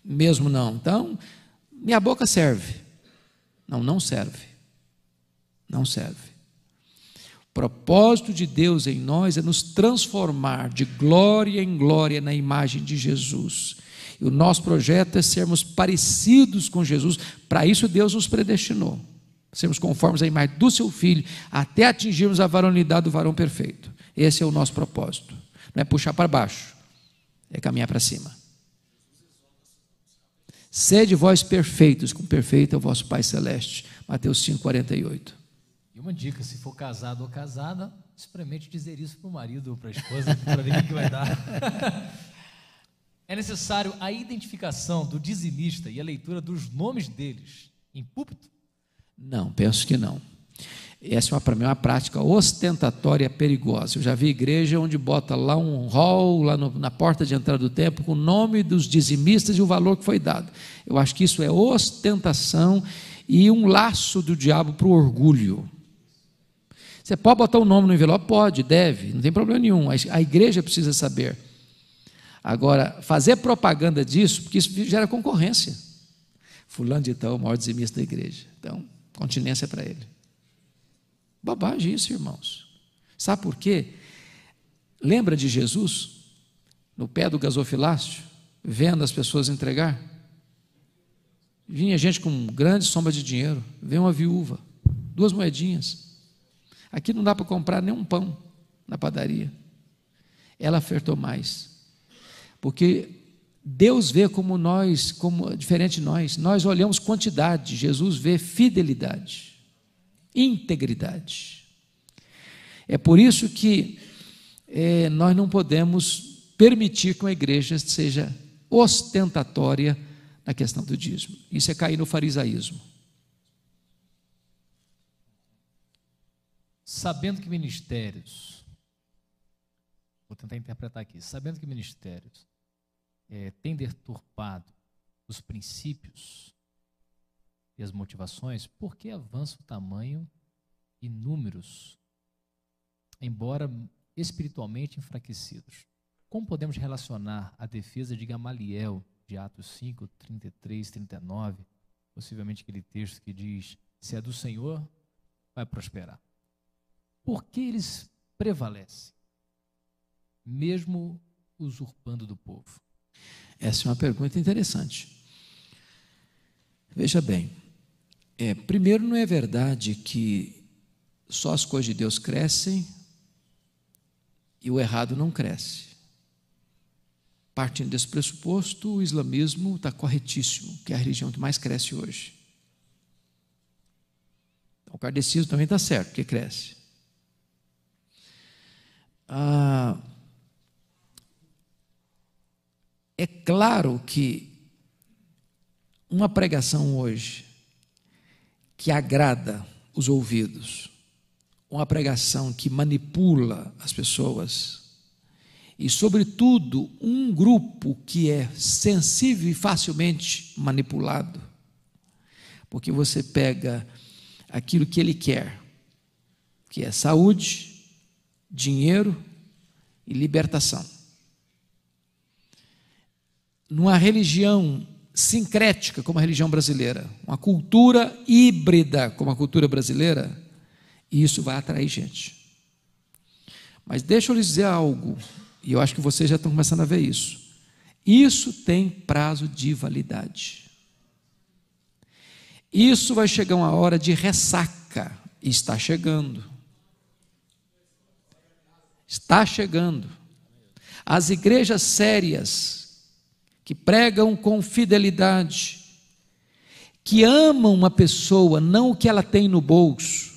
mesmo não. Então, minha boca serve. Não serve. Não serve. O propósito de Deus em nós é nos transformar de glória em glória na imagem de Jesus. E o nosso projeto é sermos parecidos com Jesus. Para isso Deus nos predestinou. Sermos conformes à imagem do seu Filho, até atingirmos a varonilidade do varão perfeito. Esse é o nosso propósito. Não é puxar para baixo, é caminhar para cima. Sede vós perfeitos, como perfeito é o vosso Pai Celeste. Mateus 5,48. E uma dica: se for casado ou casada, experimente dizer isso para o marido ou para a esposa, para ver o que vai dar. É necessário a identificação do dizimista e a leitura dos nomes deles em púlpito? Não, penso que não. Essa para mim é uma prática ostentatória perigosa. Eu já vi igreja onde bota lá um hall, lá na porta de entrada do templo, com o nome dos dizimistas e o valor que foi dado. Eu acho que isso é ostentação e um laço do diabo para o orgulho. Você pode botar o nome no envelope? Pode, deve, não tem problema nenhum. A igreja precisa saber. Agora, fazer propaganda disso, porque isso gera concorrência. Fulano de tal, o maior dizimista da igreja. Então, continência para ele. Bobagem isso, irmãos. Sabe por quê? Lembra de Jesus, no pé do gasofilácio, vendo as pessoas entregar? Vinha gente com grande soma de dinheiro, veio uma viúva, 2 moedinhas. Aqui não dá para comprar nem um pão na padaria. Ela ofertou mais, porque Deus vê como nós, como diferente de nós. Nós olhamos quantidade, Jesus vê fidelidade, integridade. É por isso que nós não podemos permitir que uma igreja seja ostentatória na questão do dízimo. Isso é cair no farisaísmo. Sabendo que ministérios, vou tentar interpretar aqui, sabendo que ministérios têm deturpado os princípios e as motivações, por que avança o tamanho e números, embora espiritualmente enfraquecidos? Como podemos relacionar a defesa de Gamaliel, de Atos 5, 33, 39, possivelmente aquele texto que diz, se é do Senhor, vai prosperar? Por que eles prevalecem, mesmo usurpando do povo? Essa é uma pergunta interessante. Veja bem, primeiro, não é verdade que só as coisas de Deus crescem e o errado não cresce. Partindo desse pressuposto, o islamismo está corretíssimo, que é a religião que mais cresce hoje. Então, o kardecismo também está certo, porque cresce. É claro que uma pregação hoje que agrada os ouvidos, uma pregação que manipula as pessoas, e sobretudo um grupo que é sensível e facilmente manipulado, porque você pega aquilo que ele quer, que é saúde, dinheiro e libertação. Numa religião sincrética como a religião brasileira, uma cultura híbrida como a cultura brasileira, isso vai atrair gente. Mas deixa eu lhes dizer algo, e eu acho que vocês já estão começando a ver isso. Isso tem prazo de validade. Isso vai chegar uma hora de ressaca, e está chegando. Está chegando. As igrejas sérias, que pregam com fidelidade, que amam uma pessoa, não o que ela tem no bolso,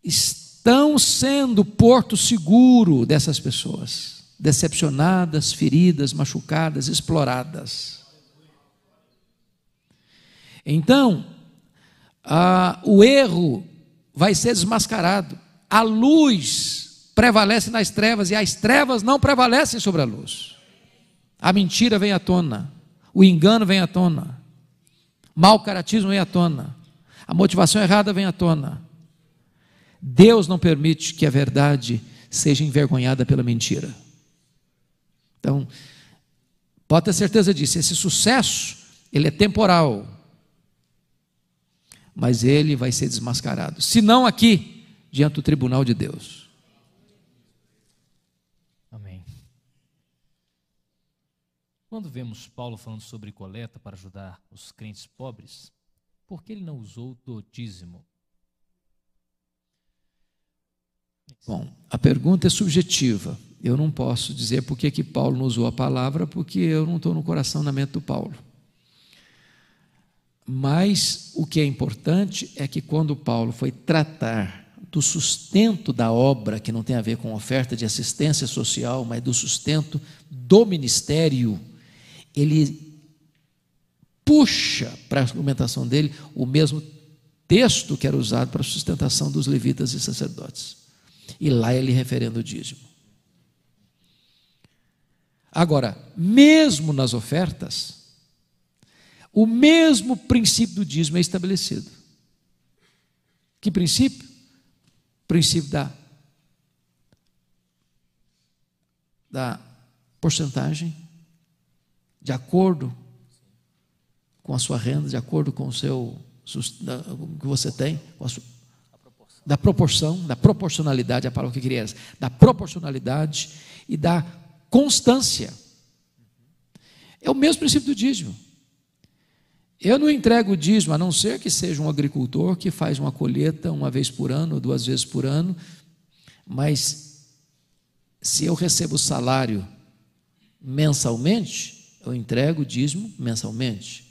estão sendo porto seguro dessas pessoas, decepcionadas, feridas, machucadas, exploradas. Então, o erro vai ser desmascarado. A luz prevalece nas trevas e as trevas não prevalecem sobre a luz. A mentira vem à tona, o engano vem à tona, o mau caratismo vem à tona, a motivação errada vem à tona. Deus não permite que a verdade seja envergonhada pela mentira. Então, pode ter certeza disso, esse sucesso, ele é temporal, mas ele vai ser desmascarado, se não aqui, diante do tribunal de Deus. Amém. Quando vemos Paulo falando sobre coleta para ajudar os crentes pobres, por que ele não usou do dízimo? Bom, a pergunta é subjetiva. Eu não posso dizer por que Paulo não usou a palavra, porque eu não estou no coração, na mente do Paulo. Mas o que é importante é que quando Paulo foi tratar do sustento da obra, que não tem a ver com oferta de assistência social, mas do sustento do ministério, ele puxa para a argumentação dele o mesmo texto que era usado para a sustentação dos levitas e sacerdotes. E lá ele referenda o dízimo. Agora, mesmo nas ofertas, o mesmo princípio do dízimo é estabelecido. Que princípio? O princípio da porcentagem, de acordo com a sua renda, de acordo com o que você tem, com a sua, da proporção, da proporcionalidade, a palavra que eu queria era, da proporcionalidade e da constância. É o mesmo princípio do dízimo. Eu não entrego o dízimo, a não ser que seja um agricultor que faz uma colheita uma vez por ano, ou 2 vezes por ano, mas se eu recebo o salário mensalmente, eu entrego o dízimo mensalmente.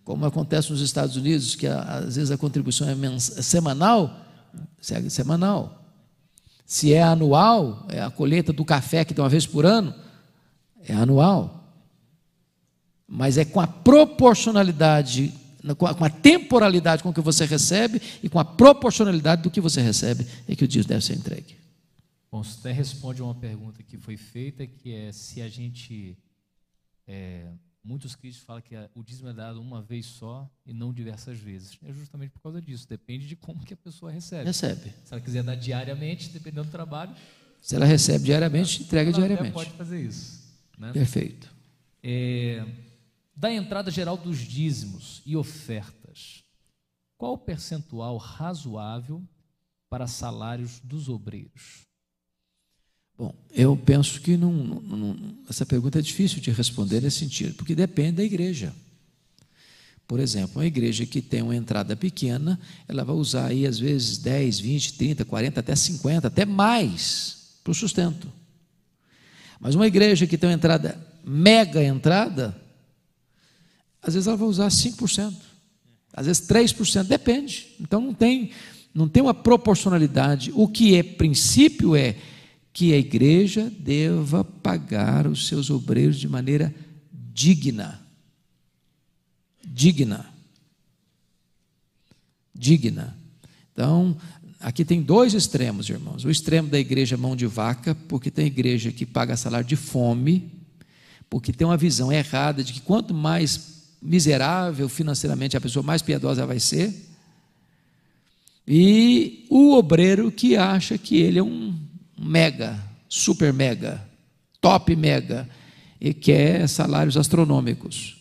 Como acontece nos Estados Unidos, que às vezes a contribuição é semanal, segue semanal. Se é anual, é a colheita do café que tem uma vez por ano, é anual. Mas é com a proporcionalidade, com a temporalidade com que você recebe e com a proporcionalidade do que você recebe, é que o dízimo deve ser entregue. Bom, você até responde a uma pergunta que foi feita, que é se a gente... muitos críticos falam que o dízimo é dado uma vez só e não diversas vezes. É justamente por causa disso. Depende de como que a pessoa recebe. Recebe. Se ela quiser dar diariamente, dependendo do trabalho... Se ela recebe diariamente, entrega diariamente. Ela pode fazer isso. Né? Perfeito. Da entrada geral dos dízimos e ofertas, qual o percentual razoável para salários dos obreiros? Bom, eu penso que essa pergunta é difícil de responder nesse sentido, porque depende da igreja. Por exemplo, uma igreja que tem uma entrada pequena, ela vai usar aí às vezes 10, 20, 30, 40, até 50, até mais para o sustento. Mas uma igreja que tem uma entrada, mega entrada, às vezes ela vai usar 5%, às vezes 3%, depende. Então não tem uma proporcionalidade. O que é princípio é que a igreja deva pagar os seus obreiros de maneira digna. Digna. Então, aqui tem dois extremos, irmãos. O extremo da igreja mão de vaca, porque tem igreja que paga salário de fome, porque tem uma visão errada de que quanto mais miserável financeiramente a pessoa, mais piedosa ela vai ser. E o obreiro que acha que ele é um mega, super mega, top mega, e quer salários astronômicos.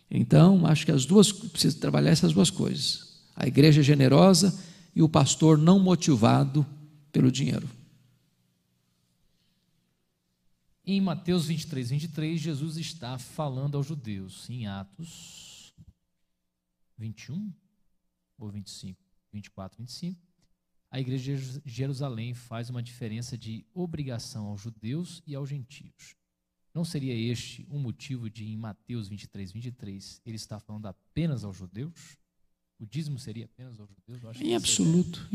Então, acho que precisa trabalhar essas duas coisas. A igreja generosa e o pastor não motivado pelo dinheiro. Em Mateus 23, 23, Jesus está falando aos judeus, em Atos 21 ou 25, 24, 25, a igreja de Jerusalém faz uma diferença de obrigação aos judeus e aos gentios. Não seria este um motivo de, em Mateus 23, 23, ele está falando apenas aos judeus? O dízimo seria apenas aos judeus? Eu acho em absoluto.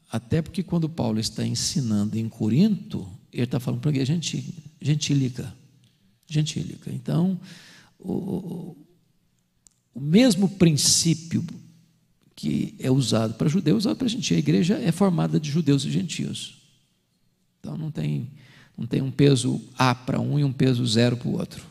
Até porque quando Paulo está ensinando em Corinto, ele está falando para a igreja gentílica. Então, o mesmo princípio que é usado para judeus, é usado para gentios. A igreja é formada de judeus e gentios. Então, não tem um peso A para um e um peso 0 para o outro.